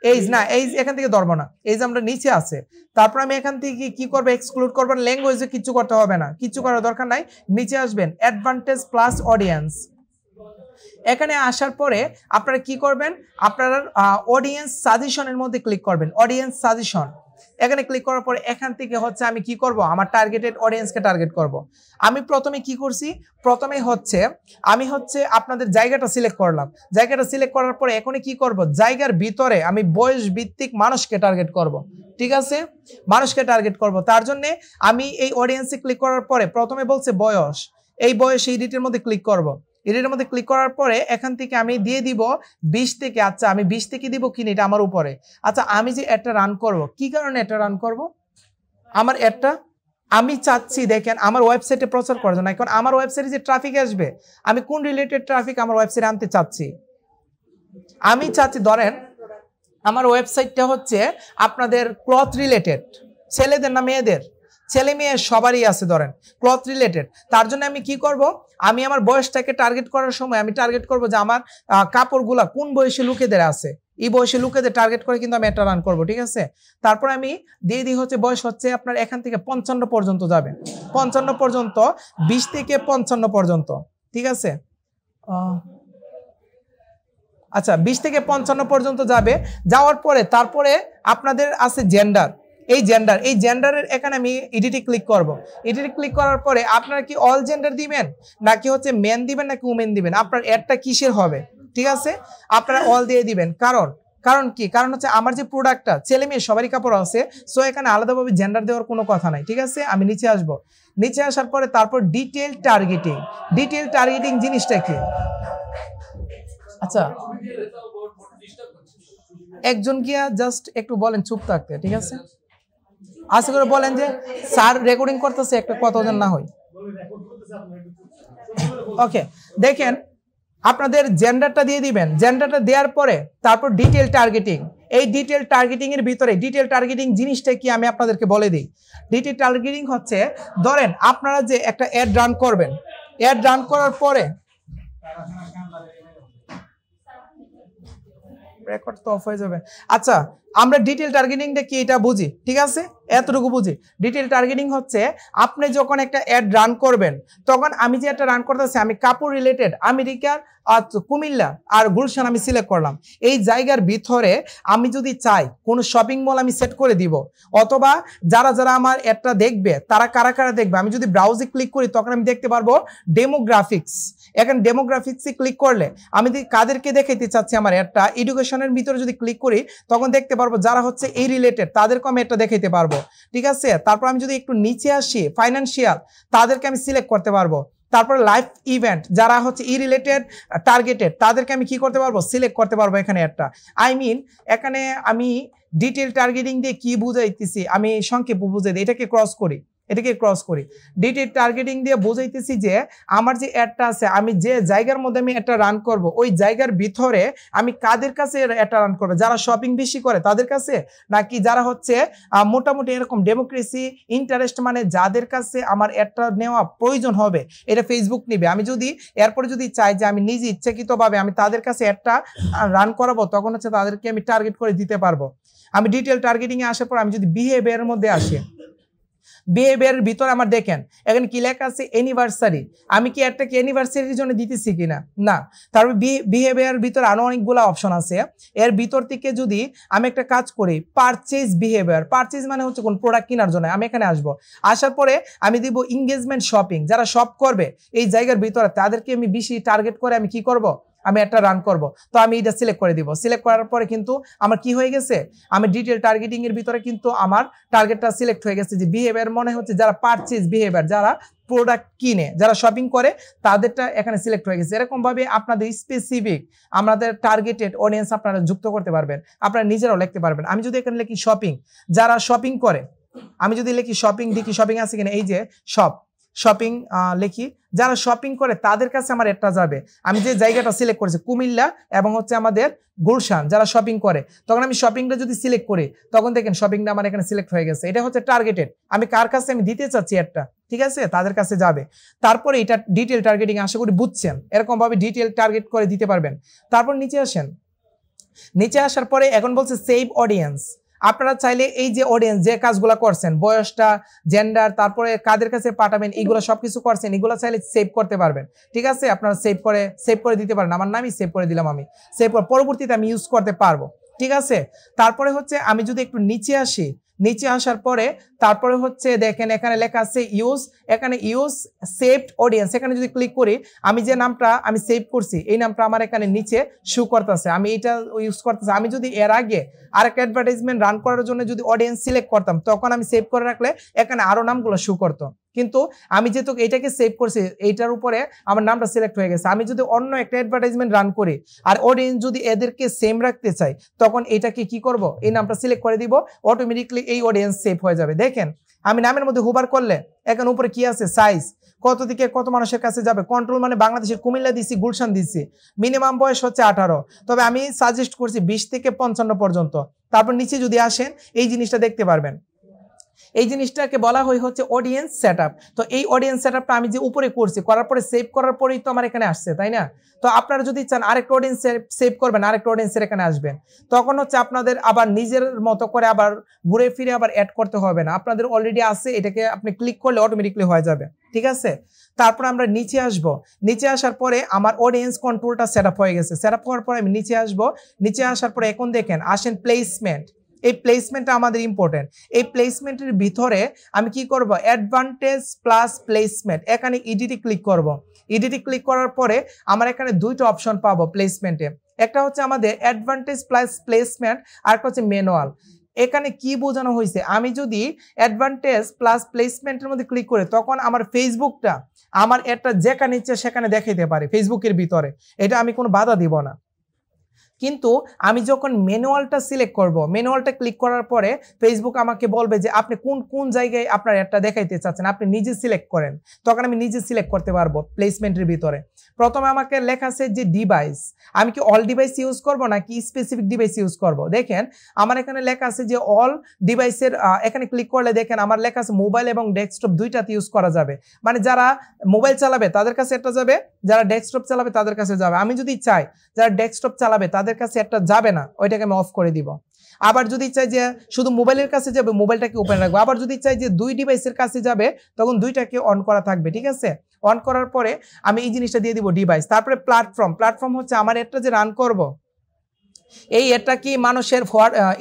Speaker 1: এইজ না, এইজ এখান থেকে ধরবো না, এইজ আমরা নিচে আছে। তারপর আমি এখান থেকে কি করবো, এক্সক্লুড করবো। ল্যাঙ্গুয়েজে কিছু করতে হবে না, কিছু করার দরকার নাই। নিচে আসবেন, অ্যাডভান্টেজ প্লাস অডিয়েন্স। এখানে আসার পরে আপনারা কি করবেন, আপনারা অডিয়েন্স সাজেশনের মধ্যে ক্লিক করবেন। অডিয়েন্স সাজেশন এখানে ক্লিক করার পরে এখান থেকে হচ্ছে আমি কি করব, আমার টার্গেটেড অডিয়েন্সকে টার্গেট করব। আমি প্রথমে কি করছি, প্রথমে হচ্ছে আমি আপনাদের জায়গাটা সিলেক্ট করলাম। জায়গাটা সিলেক্ট করার পরে এখনই কি করব, জায়গার ভিতরে আমি বয়স ভিত্তিক মানুষকে টার্গেট করব। ঠিক আছে, মানুষকে টার্গেট করব। তার জন্য আমি এই অডিয়েন্সে ক্লিক করার পরে প্রথমে বলছে বয়স, এই বয়স এডিটের মধ্যে ক্লিক করব। এডিটের মধ্যে ক্লিক করার পরে এখান থেকে আমি দিয়ে দিব 20 থেকে। আচ্ছা, আমি 20 থেকে দিব কিনা এটা আমার উপরে। আচ্ছা, আমি যে অ্যাডটা রান করব, কি কারণে অ্যাডটা রান করব, আমার অ্যাডটা আমি চাচ্ছি দেখেন আমার ওয়েবসাইটে প্রচার করার জন্য। এখন আমার ওয়েবসাইটে যে ট্রাফিক আসবে, আমি কোন রিলেটেড ট্রাফিক আমার ওয়েবসাইটে আনতে চাচ্ছি, আমি চাচ্ছি ধরেন আমার ওয়েবসাইটটা হচ্ছে আপনাদের ক্লথ রিলেটেড, ছেলেদের না মেয়েদের, ছেলে মেয়ে সবারই আছে ধরেন ক্লথ রিলেটেড। তার জন্য আমি কি করব, আমি আমার বয়সটাকে টার্গেট করার সময় আমি টার্গেট করব যে আমার কাপড়গুলা কোন বয়সী লোকেদের আছে, এই বয়সী লোকেদের টার্গেট করে কিন্তু আমি এটা রান করব। ঠিক আছে, তারপর আমি দিয়ে দিই হচ্ছে বয়স হচ্ছে আপনার এখান থেকে 55 পর্যন্ত যাবে, 55 পর্যন্ত, 20 থেকে 55 পর্যন্ত। ঠিক আছে, আচ্ছা 20 থেকে 55 পর্যন্ত যাবে। যাওয়ার পরে তারপরে আপনাদের আছে জেন্ডার, এই জেন্ডারের এখানে আমি এডিটে ক্লিক করব। এডিটে ক্লিক করার পরে আপনারা কি অল জেন্ডার দিবেন নাকি হচ্ছে মেন দিবেন নাকি উমেন দিবেন, আপনার অ্যাডটা কিসের হবে। ঠিক আছে, আপনারা অল দিয়ে দিবেন। কারণ কি, কারণ হচ্ছে আমার যে প্রোডাক্টটা ছেলে মেয়ে সবারই কাপড় আছে, সো এখানে আলাদাভাবে জেন্ডার দেওয়ার কোনো কথা নাই। ঠিক আছে, আমি নিচে আসব। নিচে আসার পরে তারপর ডিটেল টার্গেটিং জিনিসটা কি, আচ্ছা একজন গিয়া জাস্ট একটু বলেন চুপ থাকতে। ঠিক আছে, আশা করে বলেন যে স্যার রেকর্ডিং করতেছে, একটা কথা যেন না হয়। ওকে, দেখেন আপনাদের জেন্ডারটা দিয়ে দিবেন। জেন্ডারটা দেওয়ার পরে তারপর ডিটেল টার্গেটিং। এই ডিটেল টার্গেটিং এর ভিতরে ডিটেল টার্গেটিং জিনিসটা কি আমি আপনাদেরকে বলে দিই। ডিটেল টার্গেটিং হচ্ছে ধরেন আপনারা যে একটা অ্যাড রান করবেন, অ্যাড রান করার পরে রেকর্ড তো অফ হয়ে যাবে। আচ্ছা, আমরা ডিটেল টার্গেটিংটা কি এটা বুঝি। ঠিক আছে, এতটুকু বুঝি। ডিটেল টার্গেটিং হচ্ছে আপনি যখন একটা অ্যাড রান করবেন, তখন আমি যে একটা রান করতেছি, আমি কাপড় রিলেটেড আমেরিকার কুমিল্লা আর গুলশান আমি সিলেক্ট করলাম। এই জায়গার ভিতরে আমি যদি চাই কোনো শপিং মল আমি সেট করে দিব, অথবা যারা আমার অ্যাডটা দেখবে তারা কারা কারা দেখবে, আমি যদি ব্রাউজে ক্লিক করি তখন আমি দেখতে পারবো ডেমোগ্রাফিক্স। এখন ডেমোগ্রাফিক্সে ক্লিক করলে আমি কাদেরকে দেখাইতে চাচ্ছি আমার অ্যাডটা, এডুকেশনের ভিতরে যদি ক্লিক করি তখন দেখতে পারবো যারা হচ্ছে এই রিলেটেড তাদেরকে আমি একটা দেখাইতে পারবো। ঠিক আছে, তারপর আমি যদি একটু নিচে আসি ফাইন্যান্সিয়াল, তাদেরকে আমি সিলেক্ট করতে পারবো। তারপর লাইফ ইভেন্ট, যারা হচ্ছে ই রিলেটেড টার্গেটেড, তাদেরকে আমি কি করতে পারবো, সিলেক্ট করতে পারবো এখানে একটা। এখানে আমি ডিটেল টার্গেটিং দিয়ে কি বুঝাইতেছি, আমি সংক্ষেপে বুঝাই দিই, এটাকে ক্রস করি। ডিটেল টার্গেটিং দিয়ে বোঝাইতেছি যে আমার যে অ্যাডটা আছে, আমি যে জায়গার মধ্যে আমি একটা রান করব, ওই জায়গার ভিতরে আমি কাদের কাছে একটা রান করবো, যারা শপিং বেশি করে তাদের কাছে, নাকি যারা হচ্ছে মোটামুটি এরকম ডেমোক্রেসি ইন্টারেস্ট, মানে যাদের কাছে আমার অ্যাডটা নেওয়া প্রয়োজন হবে, এটা ফেসবুক নিবে। আমি যদি এরপরে যদি চাই যে আমি নিজে ইচ্ছাকৃতভাবে আমি তাদের কাছে অ্যাডটা রান করাবো, তখন হচ্ছে তাদেরকে আমি টার্গেট করে দিতে পারবো। আমি ডিটেল টার্গেটিং এ আসার পর আমি যদি বিহেভিয়ারের মধ্যে আসি, বিহেভিয়ারের ভিতরে আমার দেখেন এখানে কি লেখা আছে, অ্যানিভার্সারি। আমি কি অ্যাডটাকে অ্যানিভার্সারির জন্য দিতেছি কিনা, না। তারপর বিহেভিয়ারের ভিতরে আরো অনেকগুলো অপশন আছে। এর ভিতর থেকে যদি আমি একটা কাজ করি, পারচেজ বিহেভিয়ার, পারচেজ মানে হচ্ছে কোন প্রোডাক্ট কেনার জন্য, আমি এখানে আসার পরে আমি দিব এনগেজমেন্ট শপিং, যারা শপ করবে এই জায়গার ভিতরে তাদেরকে আমি বেশি টার্গেট করে আমি কি করব, আমি একটা রান করব। তো আমি এটা সিলেক্ট করে দিব। সিলেক্ট করার পরে কিন্তু আমার কি হয়ে গেছে, আমি ডিটেল টার্গেটিং এর ভিতরে কিন্তু আমার টার্গেটটা সিলেক্ট হয়ে গেছে। যে বিহেভিয়ার মনে হচ্ছে যারা পারচেজ বিহেভিয়ার, যারা প্রোডাক্ট কিনে, যারা শপিং করে, তাদেরটা এখানে সিলেক্ট হয়ে গেছে। এরকম ভাবে আপনাদের স্পেসিফিক আমাদের টার্গেটেড অডিয়েন্স আপনারা যুক্ত করতে পারবেন, আপনারা নিজেরাও লিখতে পারবেন। আমি যদি এখানে লিখি শপিং, যারা শপিং করে, আমি যদি লিখি শপিং, দেখি শপিং আছে কিনা, এই যে শপ, শপিং লিখি, যারা শপিং করে তাদের কাছে আমার অ্যাডটা যাবে। আমি যে জায়গাটা সিলেক্ট করেছি কুমিল্লা এবং হচ্ছে আমাদের গুলশান, যারা শপিং করে, তখন আমি শপিংটা যদি সিলেক্ট করি তখন দেখেন শপিংটা আমার এখানে সিলেক্ট হয়ে গেছে। এটা হচ্ছে টার্গেটেড, আমি কার কাছে আমি দিতে চাচ্ছি অ্যাডটা, ঠিক আছে, তাদের কাছে যাবে। তারপরে এটা ডিটেল টার্গেটিং, আশা করি বুঝছেন, এরকম ভাবে ডিটেল টার্গেট করে দিতে পারবেন। তারপর নিচে আসেন, নিচে আসার পরে এখন বলছে সেভ অডিয়েন্স। আপনারা চাইলে এই যে অডিয়েন্স যে কাজগুলো করছেন, বয়সটা, জেন্ডার, তারপরে কাদের কাছে পাঠাবেন, এগুলো সবকিছু করছেন, এগুলো চাইলে সেভ করতে পারবেন, ঠিক আছে। আপনারা সেভ করে দিতে পারেন। আমার নামই সেভ করে দিলাম, আমি সেভ করে পরবর্তীতে আমি ইউজ করতে পারবো, ঠিক আছে। তারপরে হচ্ছে আমি যদি একটু নিচে আসি, নিচে আসার পরে তারপরে হচ্ছে দেখেন এখানে লেখা আছে ইউজ, এখানে ইউজ সেভড অডিয়েন্স, এখানে যদি ক্লিক করি আমি যে নামটা আমি সেভ করছি এই নামটা আমার এখানে নিচে শো করতেছে, আমি এটা ইউজ করতেছি। আমি যদি এর আগে আরেকটা অ্যাডভার্টাইজমেন্ট রান করার জন্য যদি অডিয়েন্স সিলেক্ট করতাম তখন আমি সেভ করে রাখলে এখানে আরো নামগুলো শো করতো, কিন্তু আমি যেহেতু এটাকে সেভ করছি এইটার উপরে আমার নামটা সিলেক্ট হয়ে গেছে। আমি যদি অন্য একটা অ্যাডভার্টাইজমেন্ট রান করি আর অডিয়েন্স যদি এদেরকে সেম রাখতে চাই তখন এটাকে কি করব, এই নামটা সিলেক্ট করে দিব, অটোমেটিকলি এই অডিয়েন্স সেভ হয়ে যাবে। দেখেন আমি নামের মধ্যে হুবার করলে এখানে উপরে কি আছে, সাইজ, কত থেকে কত মানুষের কাছে যাবে, কন্ট্রোল মানে বাংলাদেশের কুমিল্লা দিছি, গুলশান দিছি, মিনিমাম বয়স হচ্ছে 18, তবে আমি সাজেস্ট করছি 20 থেকে 55 পর্যন্ত। তারপর নিচে যদি আসেন এই জিনিসটা দেখতে পারবেন, এই জিনিসটাকে বলা হয় হচ্ছে অডিয়েন্স সেটআপ। তো এই অডিয়েন্স সেটআপটা আমি যে উপরে করছি, করার পরে সেভ করার পরেই তো আমার এখানে আসছে, তাই না। তো আপনারা যদি চান আরেকটা অডিয়েন্স সেভ করবেন, আরেকটা অডিয়েন্সের এখানে আসবেন, তখন হচ্ছে আপনাদের আবার নিজের মতো করে আবার ঘুরে ফিরে আবার অ্যাড করতে হবে না, আপনাদের অলরেডি আছে, এটাকে আপনি ক্লিক করলে অটোমেটিকলি হয়ে যাবে, ঠিক আছে। তারপর আমরা নিচে আসব, নিচে আসার পরে আমার অডিয়েন্স কন্ট্রোলটা সেটআপ হয়ে গেছে। সেটআপ হওয়ার পরে আমি নিচে আসব, নিচে আসার পরে এখন দেখেন আসেন প্লেসমেন্ট। এই প্লেসমেন্টটা আমাদের ইম্পর্টেন্ট। এই প্লেসমেন্টের ভিতরে আমি কি করব, অ্যাডভান্টেজ প্লাস প্লেসমেন্ট, এখানে ইডিটে ক্লিক করব। ইডিটে ক্লিক করার পরে আমার এখানে দুইটা অপশন পাবো প্লেসমেন্টে, একটা হচ্ছে আমাদের অ্যাডভান্টেজ প্লাস প্লেসমেন্ট, আর একটা হচ্ছে ম্যানুয়াল। এখানে কি বোঝানো হয়েছে, আমি যদি অ্যাডভান্টেজ প্লাস প্লেসমেন্টের মধ্যে ক্লিক করি তখন আমার ফেসবুকটা আমার একটা যেখানে ইচ্ছে সেখানে দেখাইতে পারে ফেসবুকের ভিতরে, এটা আমি কোনো বাধা দিব না। কিন্তু আমি যখন ম্যানুয়ালটা সিলেক্ট করব, ম্যানুয়ালটা ক্লিক করার পরে ফেসবুক আমাকে বলবে যে আপনি কোন কোন জায়গায় আপনার অ্যাডটা দেখাইতে চাচ্ছেন, আপনি নিজে সিলেক্ট করেন, তখন আমি নিজে সিলেক্ট করতে পারবো প্লেসমেন্টের ভিতরে। প্রথমে আমাকে লেখা আছে যে ডিভাইস, আমি কি অল ডিভাইস ইউজ করব নাকি স্পেসিফিক ডিভাইস ইউজ করব। দেখেন আমার এখানে লেখা আছে যে অল ডিভাইসের, এখানে ক্লিক করলে দেখেন আমার লেখা আছে মোবাইল এবং ডেস্কটপ দুইটাতে ইউজ করা যাবে, মানে যারা মোবাইল চালাবে তাদের কাছে একটা যাবে, যারা ডেস্কটপ চালাবে তাদের কাছে যাবে। আমি যদি চাই যারা ডেস্কটপ চালাবে তাদের কাছে একটা যাবে না, ওইটাকে আমি অফ করে দিব। আবার যদি চাই যে শুধু মোবাইলের কাছে যাবে, মোবাইলটাকে ওপেন রাখবো। আবার যদি চাই যে দুই ডিভাইসের কাছে যাবে তখন দুইটাকে অন করা থাকবে, ঠিক আছে। অন করার পরে আমি এই জিনিসটা দিয়ে দিব ডিভাইস। তারপরে প্ল্যাটফর্ম, প্ল্যাটফর্ম হচ্ছে আমার একটা যে রান করব এই এটা কি মানুষের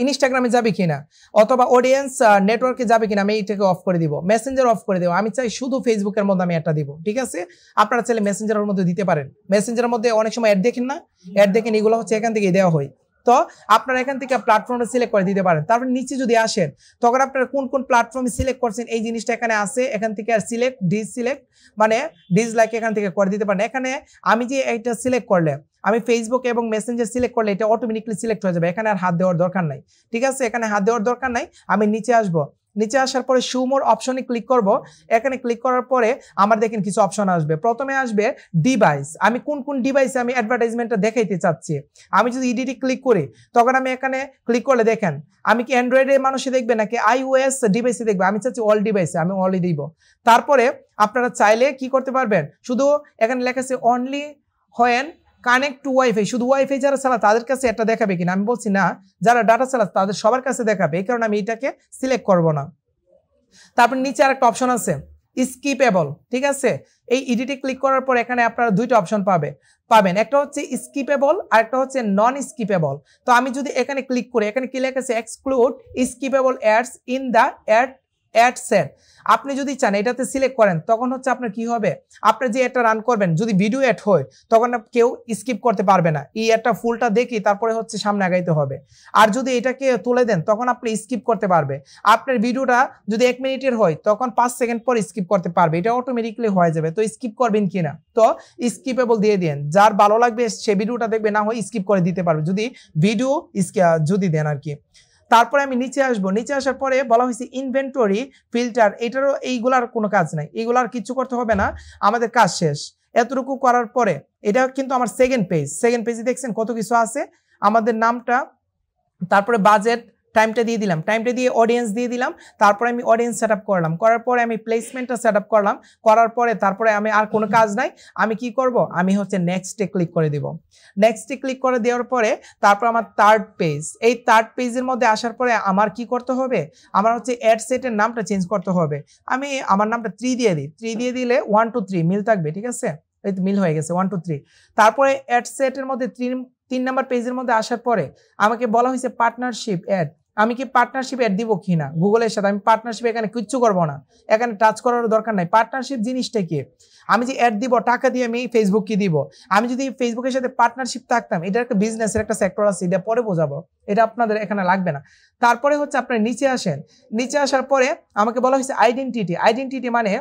Speaker 1: ইনস্টাগ্রামে যাবে কিনা অথবা অডিয়েন্স নেটওয়ার্কে যাবে কিনা, আমি এইটাকে অফ করে দিব। মেসেঞ্জার অফ করে দেবো, আমি চাই শুধু ফেসবুকের মধ্যে আমি এটা দিব, ঠিক আছে। আপনারা চাইলে মেসেঞ্জারের মধ্যে দিতে পারেন। মেসেঞ্জারের মধ্যে অনেক সময় অ্যাড দেখেন না, অ্যাড দেখেন, এগুলো হচ্ছে এখান থেকে দেওয়া হয়। তো আপনারা এখান থেকে প্ল্যাটফর্মটা সিলেক্ট করে দিতে পারেন। তারপর নিচে যদি আসেন তখন আপনারা কোন কোন প্ল্যাটফর্মে সিলেক্ট করছেন এই জিনিসটা এখানে আছে, এখান থেকে আর সিলেক্ট ডিসিলেক্ট মানে ডিসলাইক এখান থেকে করে দিতে পারেন। এখানে আমি যে এইটা সিলেক্ট করলে, আমি ফেসবুক এবং মেসেঞ্জার সিলেক্ট করলে এটা অটোমেটিকলি সিলেক্ট হয়ে যাবে, এখানে আর হাত দেওয়ার দরকার নাই, ঠিক আছে। এখানে হাত দেওয়ার দরকার নাই। আমি নিচে আসব, নিচে আসার পরে শো মোর অপশনে ক্লিক করব। এখানে ক্লিক করার পরে আমার দেখেন কিছু অপশন আসবে। প্রথমে আসবে ডিভাইস, আমি কোন কোন ডিভাইসে আমি অ্যাডভার্টাইজমেন্টটা দেখাইতে চাচ্ছি। আমি যদি ইডিটে ক্লিক করি তখন আমি এখানে ক্লিক করলে দেখেন আমি কি অ্যান্ড্রয়েডের মানুষে দেখবে নাকি iOS ডিভাইসে দেখবে, আমি চাচ্ছি অল ডিভাইসে, আমি অলই দিব। তারপরে আপনারা চাইলে কি করতে পারবেন, শুধু এখানে লেখা আছে only when connect to wifi, শুধু ওয়াইফাই যারা চালায় তাদের কাছে এটা দেখাবে কিনা, আমি বলছি না, যারা ডাটা চালায় তাদের সবার কাছে দেখাবে, এই কারণে আমি এটাকে সিলেক্ট করব না। তারপর নিচে আরেকটা অপশন আছে স্কিপেবল, ঠিক আছে। এই ইডিটে ক্লিক করার পর এখানে আপনারা দুইটা অপশন পাবেন, একটা হচ্ছে স্কিপেবল আর একটা হচ্ছে নন স্কিপেবল। তো আমি যদি এখানে ক্লিক করি, এখানে কি লেখা আছে exclude skippable ads in the ad set. আপনি যদি চান এটাতে সিলেক্ট করেন তখন হচ্ছে আপনার কি হবে, আপনি যে এটা রান করবেন যদি ভিডিও অ্যাড হয় তখন কেউ স্কিপ করতে পারবে না, এই একটা ফুলটা দেখি তারপরে হচ্ছে সামনে আগাইতে হবে। আর যদি এটাকে তুলে দেন তখন আপনি স্কিপ করতে পারবে। আপনার ভিডিওটা যদি 1 মিনিটের হয় তখন 5 সেকেন্ড পর স্কিপ করতে পারবে, এটা অটোমেটিকলি হয়ে যাবে। তো স্কিপ করবেন কিনা, তো স্কিপেবল দিয়ে দেন, যার ভালো লাগবে সে ভিডিওটা দেখবে, না হয় স্কিপ করে দিতে পারবে যদি ভিডিও যদি দেন আর কি। তারপরে আমি নিচে আসবো, নিচে আসার পরে বলা হয়েছে ইনভেন্টরি ফিল্টার, এটারও এইগুলার কোনো কাজ নাই, এগুলার কিছু করতে হবে না, আমাদের কাজ শেষ। এতটুকু করার পরে এটা কিন্তু আমার সেকেন্ড পেজে দেখছেন কত কিছু আছে, আমাদের নামটা, তারপরে বাজেট, টাইমটা দিয়ে দিলাম, টাইমটা দিয়ে অডিয়েন্স দিয়ে দিলাম, তারপরে আমি অডিয়েন্স সেট আপ করলাম, করার পরে আমি প্লেসমেন্টটা সেট আপ করলাম, করার পরে তারপরে আমি আর কোনো কাজ নাই, আমি কি করব, আমি হচ্ছে নেক্সটে ক্লিক করে দিব। নেক্সটে ক্লিক করে দেওয়ার পরে তারপর আমার থার্ড পেজ, এই থার্ড পেজের মধ্যে আসার পরে আমার কি করতে হবে, আমার হচ্ছে অ্যাড সেটের নামটা চেঞ্জ করতে হবে। আমি আমার নামটা 3 দিয়ে দিই, 3 দিয়ে দিলে 1 2 3 মিল থাকবে, ঠিক আছে, এই তো মিল হয়ে গেছে 1 2 3। তারপরে অ্যাড সেটের মধ্যে 3 নাম্বার পেজের মধ্যে আসার পরে আমাকে বলা হয়েছে পার্টনারশিপ অ্যাড, আমি কি পার্টনারশিপ অ্যাড দিব কিনা গুগলের সাথে, আমি পার্টনারশিপ এখানে কিচ্ছু করবো না, এখানে টাচ করার দরকার নাই। পার্টনারশিপ জিনিসটা কি, আমি যে অ্যাড দিব টাকা দিয়ে আমি ফেসবুককে দিব, আমি যদি ফেসবুকের সাথে পার্টনারশিপ থাকতাম, এটার একটা বিজনেসের একটা সেক্টর আছে, এটা পরে বোঝাবো, এটা আপনাদের এখানে লাগবে না। তারপরে হচ্ছে আপনার নিচে আসেন, নিচে আসার পরে আমাকে বলা হয়েছে আইডেন্টিটি মানে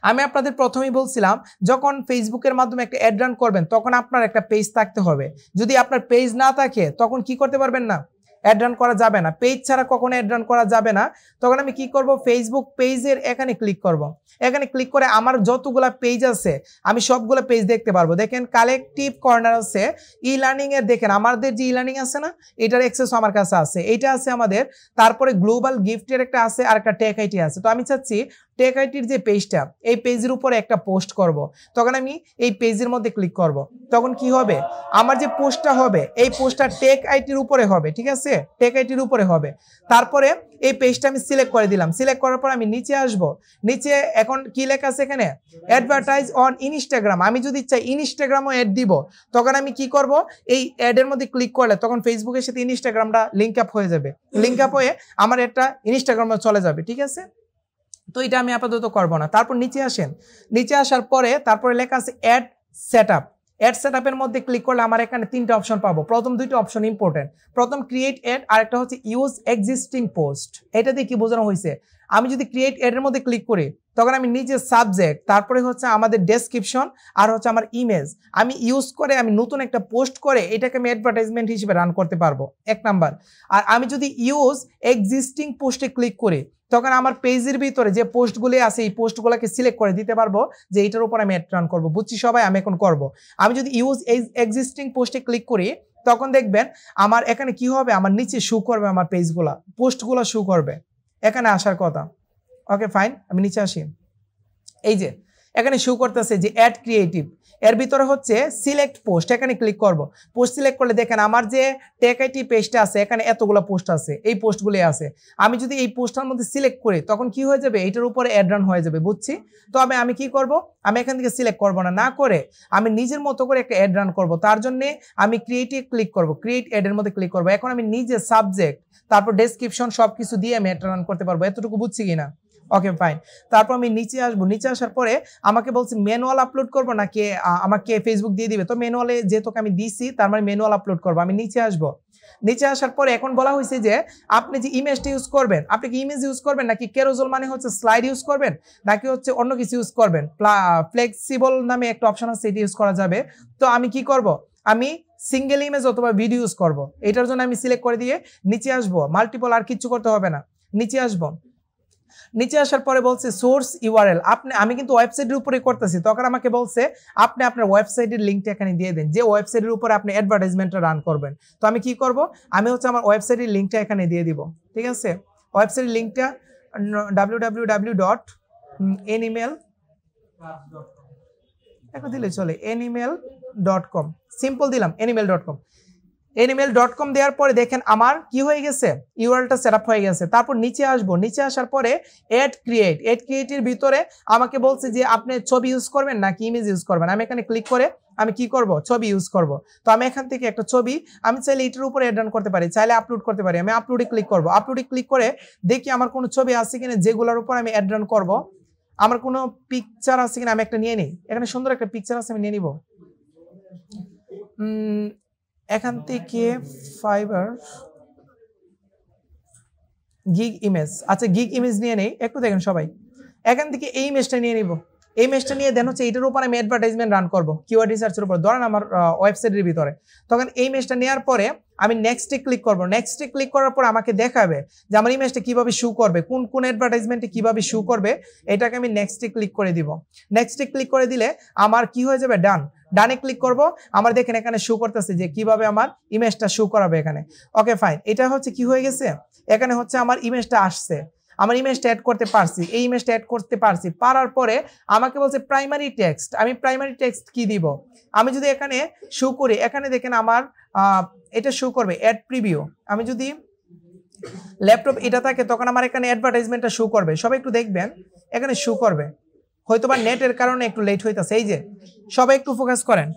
Speaker 1: আমি আপনাদের প্রথমেই বলছিলাম যখন ফেসবুকের মাধ্যমে একটা অ্যাড রান করবেন তখন আপনার একটা পেজ থাকতে হবে, যদি আপনার পেজ না থাকে তখন কি করতে পারবেন না, অ্যাড রান করা যাবে না, পেজ ছাড়া কখনো অ্যাড রান করা যাবে না। তখন আমি কি করব, ফেসবুক পেজের এখানে ক্লিক করব, এখানে ক্লিক করে আমার যতগুলা পেজ আছে আমি সবগুলো পেজ দেখতে পারবো। দেখেন কালেকটিভ কর্নার আছে, ই লার্নিং এর দেখেন আমাদের যে ই লার্নিং আছে না, এটার অ্যাক্সেস আমার কাছে আছে, এইটা আছে আমাদের। তারপরে গ্লোবাল গিফটের একটা আছে আর একটা টেক আইটি আছে। তো আমি চাচ্ছি টেক আইটির যে পেজটা, এই পেজের উপরে একটা পোস্ট করব, তখন আমি এই পেজের মধ্যে ক্লিক করব, তখন কি হবে, আমার যে পোস্টটা হবে এই পোস্টটা টেক আইটির উপরে হবে, ঠিক আছে, টেক আইটির উপরে হবে। তারপরে এই পেজটা আমি সিলেক্ট করে দিলাম, সিলেক্ট করার পর আমি নিচে আসব, নিচে এখন কি লেখা আছে এখানে, অ্যাডভার্টাইজ অন ইনস্টাগ্রাম, আমি যদি চাই ইনস্টাগ্রামও অ্যাড দিব, তখন আমি কি করব, এই অ্যাডের মধ্যে ক্লিক করলে তখন ফেসবুকের সাথে ইনস্টাগ্রামটা লিঙ্ক আপ হয়ে যাবে, লিঙ্ক আপ হয়ে আমার একটা ইনস্টাগ্রামে চলে যাবে, ঠিক আছে। তো এটা আমি আপাতত করবো না। তারপর নিচে আসেন, নিচে আসার পরে তারপরে লেখা আছে অ্যাড সেটআপ, অ্যাড সেটআপের মধ্যে ক্লিক করলে আমার এখানে 3টা অপশন পাবো। প্রথম 2টা অপশন ইম্পর্টেন্ট, প্রথম ক্রিয়েট অ্যাড আর একটা হচ্ছে ইউজ এক্সিস্টিং পোস্ট। এটা দিয়ে কি বোঝানো হয়েছে, আমি যদি ক্রিয়েট অ্যাড এর মধ্যে ক্লিক করি তখন আমি নিজে সাবজেক্ট, তারপরে হচ্ছে আমাদের ডেসক্রিপশন আর হচ্ছে আমার ইমেজ আমি ইউজ করে আমি নতুন একটা পোস্ট করে এটাকে আমি অ্যাডভার্টাইজমেন্ট হিসেবে রান করতে পারবো, 1 নাম্বার। আর আমি যদি ইউজ এক্সিস্টিং পোস্টে ক্লিক করি তখন আমার পেজের ভিতরে যে পোস্টগুলি আছে এই পোস্টগুলোকে সিলেক্ট করে দিতে পারবো যে এটার উপর আমি অ্যাড রান করবো। বুঝছি সবাই, আমি এখন করব। আমি যদি ইউজ এক্সিস্টিং পোস্টে ক্লিক করি তখন দেখবেন আমার এখানে কি হবে, আমার নিচে শো করবে আমার পেজগুলা, পোস্টগুলো শো করবে, এখানে আসার কথা। ওকে ফাইন, আমি নিচে আসি, এই যে এখানে শো করতেছে যে অ্যাড ক্রিয়েটিভ, এর ভিতরে হচ্ছে সিলেক্ট পোস্ট, এখানে ক্লিক করব, পোস্ট সিলেক্ট করলে দেখেন আমার যে টেক আইটি পেজটা আছে এখানে এতগুলো পোস্ট আছে, এই পোস্টগুলি আছে। আমি যদি এই পোস্টটার মধ্যে সিলেক্ট করি তখন কি হয়ে যাবে, এটার উপরে অ্যাড রান হয়ে যাবে, বুঝছি। তবে আমি কি করব, আমি এখান থেকে সিলেক্ট করব না, না করে আমি নিজের মতো করে একটা অ্যাড রান করব। তার জন্য আমি ক্রিয়েটে ক্লিক করব, ক্রিয়েট অ্যাডের মধ্যে ক্লিক করব। এখন আমি নিজে সাবজেক্ট তারপর ডেসক্রিপশন সবকিছু দিয়ে আমি অ্যাড রান করতে পারবো, এতটুকু বুঝছি কিনা। ওকে ফাইন, তারপর আমি নিচে আসবো, নিচে আসার পরে আমাকে বলছে ম্যানুয়াল আপলোড করবো নাকি আমাকে ফেসবুক দিয়ে দিবে, তো ম্যানুয়ালে যেহেতু আমি দিছি তার মানে ম্যানুয়াল আপলোড করবো। আমি নিচে আসবো, নিচে আসার পরে এখন বলা হয়েছে যে আপনি যে ইমেজটা ইউজ করবেন, আপনি কি ইমেজ ইউজ করবেন নাকি ক্যারোজেল মানে হচ্ছে স্লাইড ইউজ করবেন নাকি হচ্ছে অন্য কিছু ইউজ করবেন, ফ্লেক্সিবল নামে একটা অপশন আছে এটি ইউজ করা যাবে। তো আমি কি করব, আমি সিঙ্গেল ইমেজ অথবা ভিডিও ইউজ করব, এটার জন্য আমি সিলেক্ট করে দিয়ে নিচে আসবো, মাল্টিপল আর কিছু করতে হবে না, নিচে আসবো। নিচে আসার পরে বলছে সোর্স ইউআরএল, আমি কিন্তু ওয়েবসাইটের উপরে করতেছি, তখন আমাকে বলছে আপনি আপনার ওয়েবসাইটের লিঙ্কটা এখানে দিয়ে দেন, যে ওয়েবসাইটের উপরে আপনি অ্যাডভার্টাইজমেন্টটা রান করবেন। তো আমি কি করব, আমি হচ্ছে আমার ওয়েবসাইটের লিঙ্কটা এখানে দিয়ে দিব, ঠিক আছে। ওয়েবসাইটের লিঙ্কটা www.animal এখন দিলে চলে, animal.com, সিম্পল দিলাম animal.com। animal.com দেওয়ার পরে দেখেন আমার কি হয়ে গেছে, ইউআরএলটা সেটআপ হয়ে গেছে। তারপর নিচে আসবো, নিচে আসার পরে অ্যাড ক্রিয়েটের ভিতরে আমাকে বলছে যে আপনি ছবি ইউজ করবেন নাকি ইমেজ ইউজ করবেন। আমি এখানে ক্লিক করে আমি কি করব, ছবি ইউজ করব। তো আমি এখান থেকে একটা ছবি আমি চাইলে এটার উপরে অ্যাড রান করতে পারি, চাইলে আপলোড করতে পারি। আমি আপলোডে ক্লিক করব, আপলোডে ক্লিক করে দেখি আমার কোনো ছবি আছে কিনা যেগুলোর উপর আমি অ্যাড রান করব। আমার কোনো পিকচার আছে কিনা আমি একটা নিয়ে নিই, এখানে সুন্দর একটা পিকচার আছে আমি নিয়ে নিব। এখান থেকে ফাইবার গিগ ইমেজ, আচ্ছা গিগ ইমেজ নিয়ে নেই, একটু দেখেন সবাই, এখান থেকে এই ইমেজটা নিয়ে নিব, এই ইমেজটা নিয়ে দেন হচ্ছে এটার উপর আমি অ্যাডভার্টাইজমেন্ট রান করব কিওয়ার্ড রিসার্চের উপর, ধরেন আমার ওয়েবসাইটের ভিতরে। তখন এই ইমেজটা নেওয়ার পরে আমি নেক্সটে ক্লিক করব। নেক্সটে ক্লিক করার পর আমাকে দেখাবে যে আমার ইমেজটা কিভাবে শো করবে, কোন কোন অ্যাডভার্টাইজমেন্টে কিভাবে শো করবে, এটাকে আমি নেক্সটে ক্লিক করে দিব। নেক্সটে ক্লিক করে দিলে আমার কি হয়ে যাবে, ডান। ডানে ক্লিক করব, আমার দেখেন এখানে শো করতেছে যে কিভাবে আমার ইমেজটা শো করাবে এখানে। ওকে ফাইন, এটা হচ্ছে কি হয়ে গেছে, এখানে হচ্ছে আমার ইমেজটা আসছে, আমার ইমেজটা অ্যাড করতে পারছি, এই ইমেজটা অ্যাড করতে পারছি। পারার পরে আমাকে বলছে প্রাইমারি টেক্সট। আমি প্রাইমারি টেক্সট কি দিব, আমি যদি এখানে শো করি, এখানে দেখেন আমার এটা শো করবে অ্যাড প্রিভিউ। আমি যদি ল্যাপটপ এটা থাকে তখন আমার এখানে অ্যাডভার্টাইজমেন্টটা শো করবে। সবাই একটু দেখবেন এখানে শো করবে, হয়তোবা নেটের কারণে একটু লেট হইতাছে। এই যে সবাই একটু ফোকাস করেন,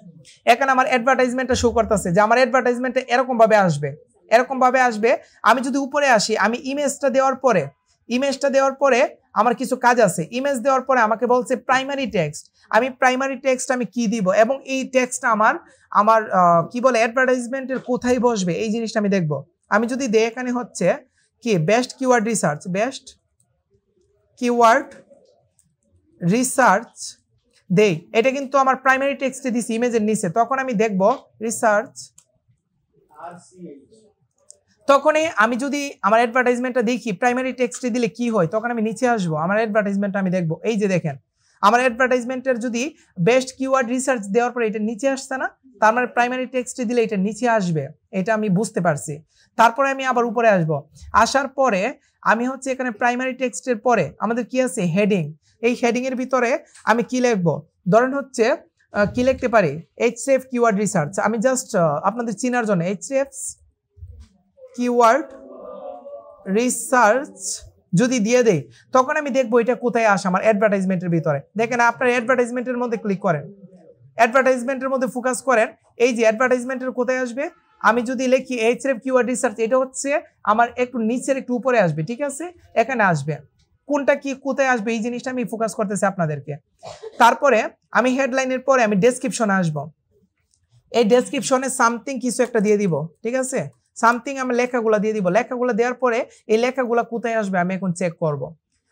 Speaker 1: এখানে আমার অ্যাডভার্টাইজমেন্টটা শো করতেছে যে আমার অ্যাডভার্টাইজমেন্টটা এরকম ভাবে আসবে, এরকম ভাবে আসবে। আমি যদি উপরে আসি, আমি ইমেজটা দেওয়ার পরে আমার কিছু কাজ আছে। ইমেজ দেওয়ার পরে আমাকে বলছে প্রাইমারি টেক্সট। আমি প্রাইমারি টেক্সট আমি কি দিব, এবং এই টেক্সটটা আমার কি বলে অ্যাডভার্টাইজমেন্টের কোথায় বসবে এই জিনিসটা আমি দেখব। আমি যদি দেই এখানে হচ্ছে কি best keyword research, best keyword research দেই, এটা কিন্তু আমার প্রাইমারি টেক্সটে দিছি ইমেজের নিচে। তখন আমি দেখব রিসার্চ, তখনই আমি যদি আমার অ্যাডভার্টাইজমেন্টটা দেখি প্রাইমারি টেক্সটে দিলে কি হয়, তখন আমি নিচে আসবো, আমার অ্যাডভার্টাইজমেন্টটা আমি দেখবো। এই যে দেখেন আমার অ্যাডভার্টাইজমেন্টের যদি বেস্ট কিওয়ার্ড রিসার্চ দেওয়ার পরে এটা নিচে আসছে না, তার মানে প্রাইমারি টেক্সটে দিলে এটা নিচে আসবে, এটা আমি বুঝতে পারছি। তারপরে আমি আবার উপরে আসবো, আসার পরে আমি হচ্ছে এখানে প্রাইমারি টেক্সটের পরে আমাদের কি আছে হেডিং। এই হেডিং এর ভিতরে আমি কি লিখবো, ধরেন হচ্ছে কি লিখতে পারি এইচএফ কিওয়ার্ড রিসার্চ। আমি জাস্ট আপনাদের চিনার জন্য এইচএফ কিওয়ার্ড রিসার্চ যদি দিয়ে দেই, তখন আমি দেখবো এটা কোথায় আসে আমার অ্যাডভার্টাইজমেন্টের ভিতরে। দেখেন আপনার অ্যাডভার্টাইজমেন্টের মধ্যে ক্লিক করেন, অ্যাডভার্টাইজমেন্টের মধ্যে ফোকাস করেন, এই যে অ্যাডভার্টাইজমেন্টের কোথায় আসবে, আমি যদি লিখি এইচএফ কিওয়ার্ড রিসার্চ, এটা হচ্ছে আমার একটু নিচের একটু উপরে আসবে, ঠিক আছে, এখানে আসবে। কোনটা কি কোথায় আসবে এই জিনিসটা আমি ফোকাস করতেছি আপনাদেরকে। তারপরে আমি হেডলাইনের পরে আমি ডেসক্রিপশনে আসবো, এই ডেসক্রিপশনে সামথিং কিছু একটা দিয়ে দিব, ঠিক আছে, সামথিং আমি লেখাগুলো দিয়ে দিব। লেখাগুলো দেওয়ার পরে এই লেখাগুলো কোথায় আসবে আমি এখন চেক করব।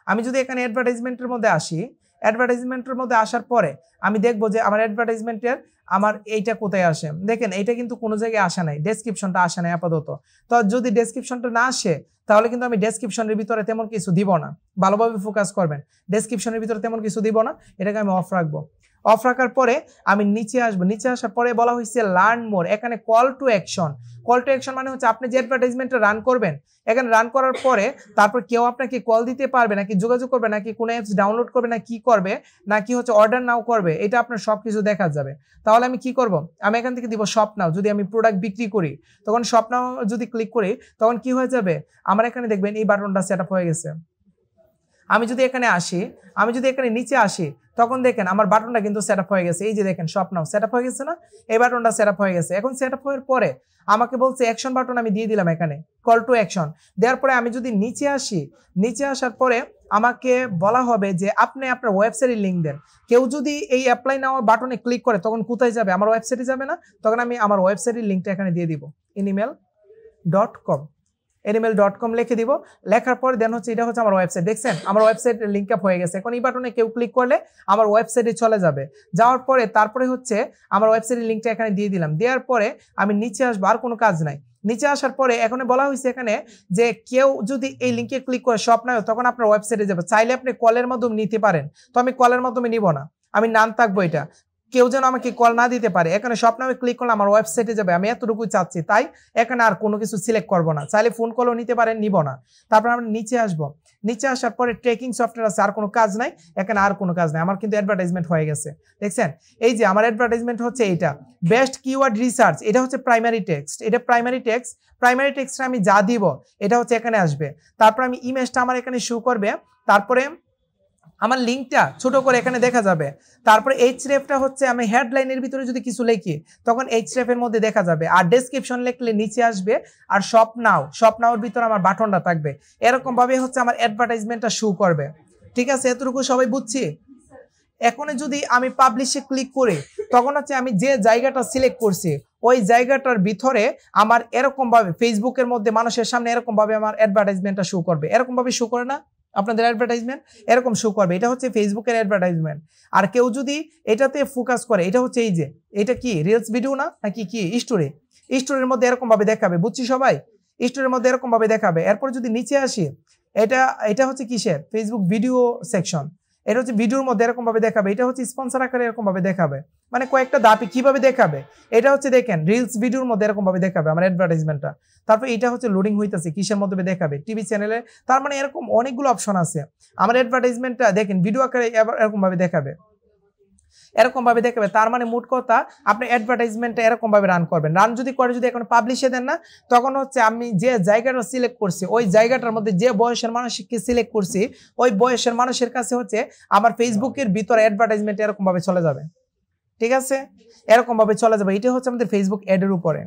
Speaker 1: আমি যদি এখানে অ্যাডভার্টাইজমেন্টের মধ্যে আসি, অ্যাডভার্টাইজমেন্টের মধ্যে আসার পরে আমি দেখবো যে আমার অ্যাডভার্টাইজমেন্টের আমার এইটা কোথায় আসে। দেখেন এইটা কিন্তু কোনো জায়গায় আসে নাই, ডেসক্রিপশনটা আসে নাই আপাতত। তো যদি ডেসক্রিপশনটা না আসে তাহলে কিন্তু আমি ডেসক্রিপশনের ভিতরে তেমন কিছু দিব না, ভালোভাবে ফোকাস করবেন। ডেসক্রিপশনের ভিতরে তেমন কিছু দিব না, এটাকে আমি অফ রাখবো। অফ রাখার পরে আমি নিচে আসবো, নিচে আসার পরে বলা হয়েছে লার্ন মোর। এখানে call to action, call to action মানে হচ্ছে আপনি যে অ্যাডভার্টাইজমেন্টটা রান করবেন, এখানে রান করার পরে তারপর কেউ আপনাকে কল দিতে পারবে নাকি যোগাযোগ করবে নাকি কোনো অ্যাপস ডাউনলোড করবে না কি করবে নাকি হচ্ছে অর্ডার নাও করবে, এটা আপনার সব কিছু দেখা যাবে। তাহলে আমি কি করব, আমি এখান থেকে দিব শপ নাও। যদি আমি প্রোডাক্ট বিক্রি করি তখন শপ নাও যদি ক্লিক করি তখন কি হয়ে যাবে, আমার এখানে দেখবেন এই বাটনটা সেট আপ হয়ে গেছে। আমি যদি এখানে আসি, আমি যদি এখানে নিচে আসি তখন দেখেন আমার বাটনটা কিন্তু সেট আপ হয়ে গেছে। এই যে দেখেন শপ নাও সেট আপ হয়ে গেছে না, এই বাটনটা সেট আপ হয়ে গেছে। এখন সেট আপ হওয়ার পরে আমাকে বলছে অ্যাকশন বাটন আমি দিয়ে দিলাম এখানে, কল টু অ্যাকশন দেওয়ার পরে আমি যদি নিচে আসি, নিচে আসার পরে আমাকে বলা হবে যে আপনি আপনার ওয়েবসাইটের লিঙ্ক দেন। কেউ যদি এই অ্যাপ্লাই নাও বাটনে ক্লিক করে তখন কোথায় যাবে, আমার ওয়েবসাইটে যাবে না, তখন আমি আমার ওয়েবসাইটের লিঙ্কটা এখানে দিয়ে দিব, animal.com, animal.com লিখে দিব। লেখার পর দেন হচ্ছে এটা হচ্ছে আমার ওয়েবসাইট। দেখছেন আমার ওয়েবসাইট লিঙ্ক আপ হয়ে গেছে। এখন এই বাটনে কেউ ক্লিক করলে আমার ওয়েবসাইটে চলে যাবে। যাওয়ার পরে তারপরে হচ্ছে আমার ওয়েবসাইটের লিঙ্কটা এখানে দিয়ে দিলাম। দেওয়ার পরে আমি নিচে আসবো, আর কোনো কাজ নাই। নিচে আসার পরে এখন বলা হয়েছে এখানে যে কেউ যদি এই লিঙ্কে ক্লিক করে শপ নাও তখন আপনার ওয়েবসাইটে যাবে। চাইলে আপনি কলের মাধ্যমে নিতে পারেন, তো আমি কলের মাধ্যমে নিব না, আমি নাম থাকবো এটা, কেউ যেন আমাকে কল না দিতে পারে। এখানে শপ নামে ক্লিক করলে আমার ওয়েবসাইটে যাবে, আমি এতটুকুই চাচ্ছি, তাই এখানে আর কোনো কিছু সিলেক্ট করব না। চাইলে ফোন কলও নিতে পারেন, নিব না। তারপর আমরা নিচে আসবো, নিচে আসার পরে ট্রেকিং সফটওয়্যার আছে, আর কোনো কাজ নাই, এখানে আর কোনো কাজ নাই। আমার কিন্তু অ্যাডভার্টাইজমেন্ট হয়ে গেছে, দেখছেন এই যে আমার অ্যাডভার্টাইজমেন্ট হচ্ছে এইটা বেস্ট কিওয়ার্ড রিসার্চ। এটা হচ্ছে প্রাইমারি টেক্সট, এটা প্রাইমারি টেক্সট। প্রাইমারি টেক্সটে আমি যা দিব এটা হচ্ছে এখানে আসবে। তারপর আমি ইমেজটা আমার এখানে শো করবে, তারপরে আমার লিঙ্কটা ছোট করে এখানে দেখা যাবে। তারপরে এইচরেফটা হচ্ছে আমি হেডলাইনের ভিতরে যদি কিছু লিখি তখন এইচরেফের মধ্যে দেখা যাবে, আর ডেসক্রিপশন লিখলে নিচে আসবে, আর শপ নাওর ভিতরে আমার বাটনটা থাকবে। এরকম ভাবে হচ্ছে আমার অ্যাডভার্টাইজমেন্টটা শো করবে, ঠিক আছে, এতটুকু সবাই বুঝছি। এখন যদি আমি পাবলিশে ক্লিক করি তখন হচ্ছে আমি যে জায়গাটা সিলেক্ট করছি ওই জায়গাটার ভিতরে আমার এরকম ভাবে ফেসবুকের মধ্যে মানুষের সামনে এরকম ভাবে আমার অ্যাডভার্টাইজমেন্টটা শো করবে। এরকম ভাবে শো করে না, আপনাদের অ্যাডভার্টাইজমেন্ট এরকম শো করবে। এটা হচ্ছে ফেসবুকের অ্যাডভার্টাইজমেন্ট। আর কেউ যদি এটাতে ফোকাস করে, এটা হচ্ছে এই যে এটা কি রিলস ভিডিও না নাকি কি স্টোরি, স্টোরির মধ্যে এরকম ভাবে দেখাবে, বুঝছি সবাই, স্টোরির মধ্যে এরকম ভাবে দেখাবে। এরপর যদি নিচে আসি, এটা হচ্ছে কিসের ফেসবুক ভিডিও সেকশন, এটা হচ্ছে ভিডিওর মধ্যে এরকম ভাবে দেখাবে। এটা হচ্ছে স্পন্সর আকারে এরকম ভাবে দেখাবে, মানে কয়েকটা ধাপে কিভাবে দেখাবে। এটা হচ্ছে দেখেন রিলস ভিডিওর মধ্যে এরকম ভাবে দেখাবে আমার অ্যাডভার্টাইজমেন্টটা। তারপর এটা হচ্ছে লোডিং হইতেছে কিসের মধ্যে দেখাবে, টিভি চ্যানেলে। তার মানে এরকম অনেকগুলো অপশন আছে। আমার অ্যাডভার্টাইজমেন্টটা দেখেন ভিডিও আকারে এরকম ভাবে দেখাবে, এরকম ভাবে দেখাবে। তার মানে মোট কথা আপনি অ্যাডভার্টাইজমেন্টটা এরকম ভাবে রান করবেন। রান যদি করে যদি এখন পাবলিশে দেন না, তখন হচ্ছে আমি যে জায়গাটা সিলেক্ট করছি ওই জায়গাটার মধ্যে যে বয়সের মানুষকে সিলেক্ট করছি ওই বয়সের মানুষের কাছে হচ্ছে আমার ফেসবুকের ভিতরে অ্যাডভার্টাইজমেন্ট এরকম ভাবে চলে যাবে। ঠিক আছে, এরকম ভাবে চলে যাবে। এটা হচ্ছে আমাদের ফেসবুক অ্যাডের উপরে।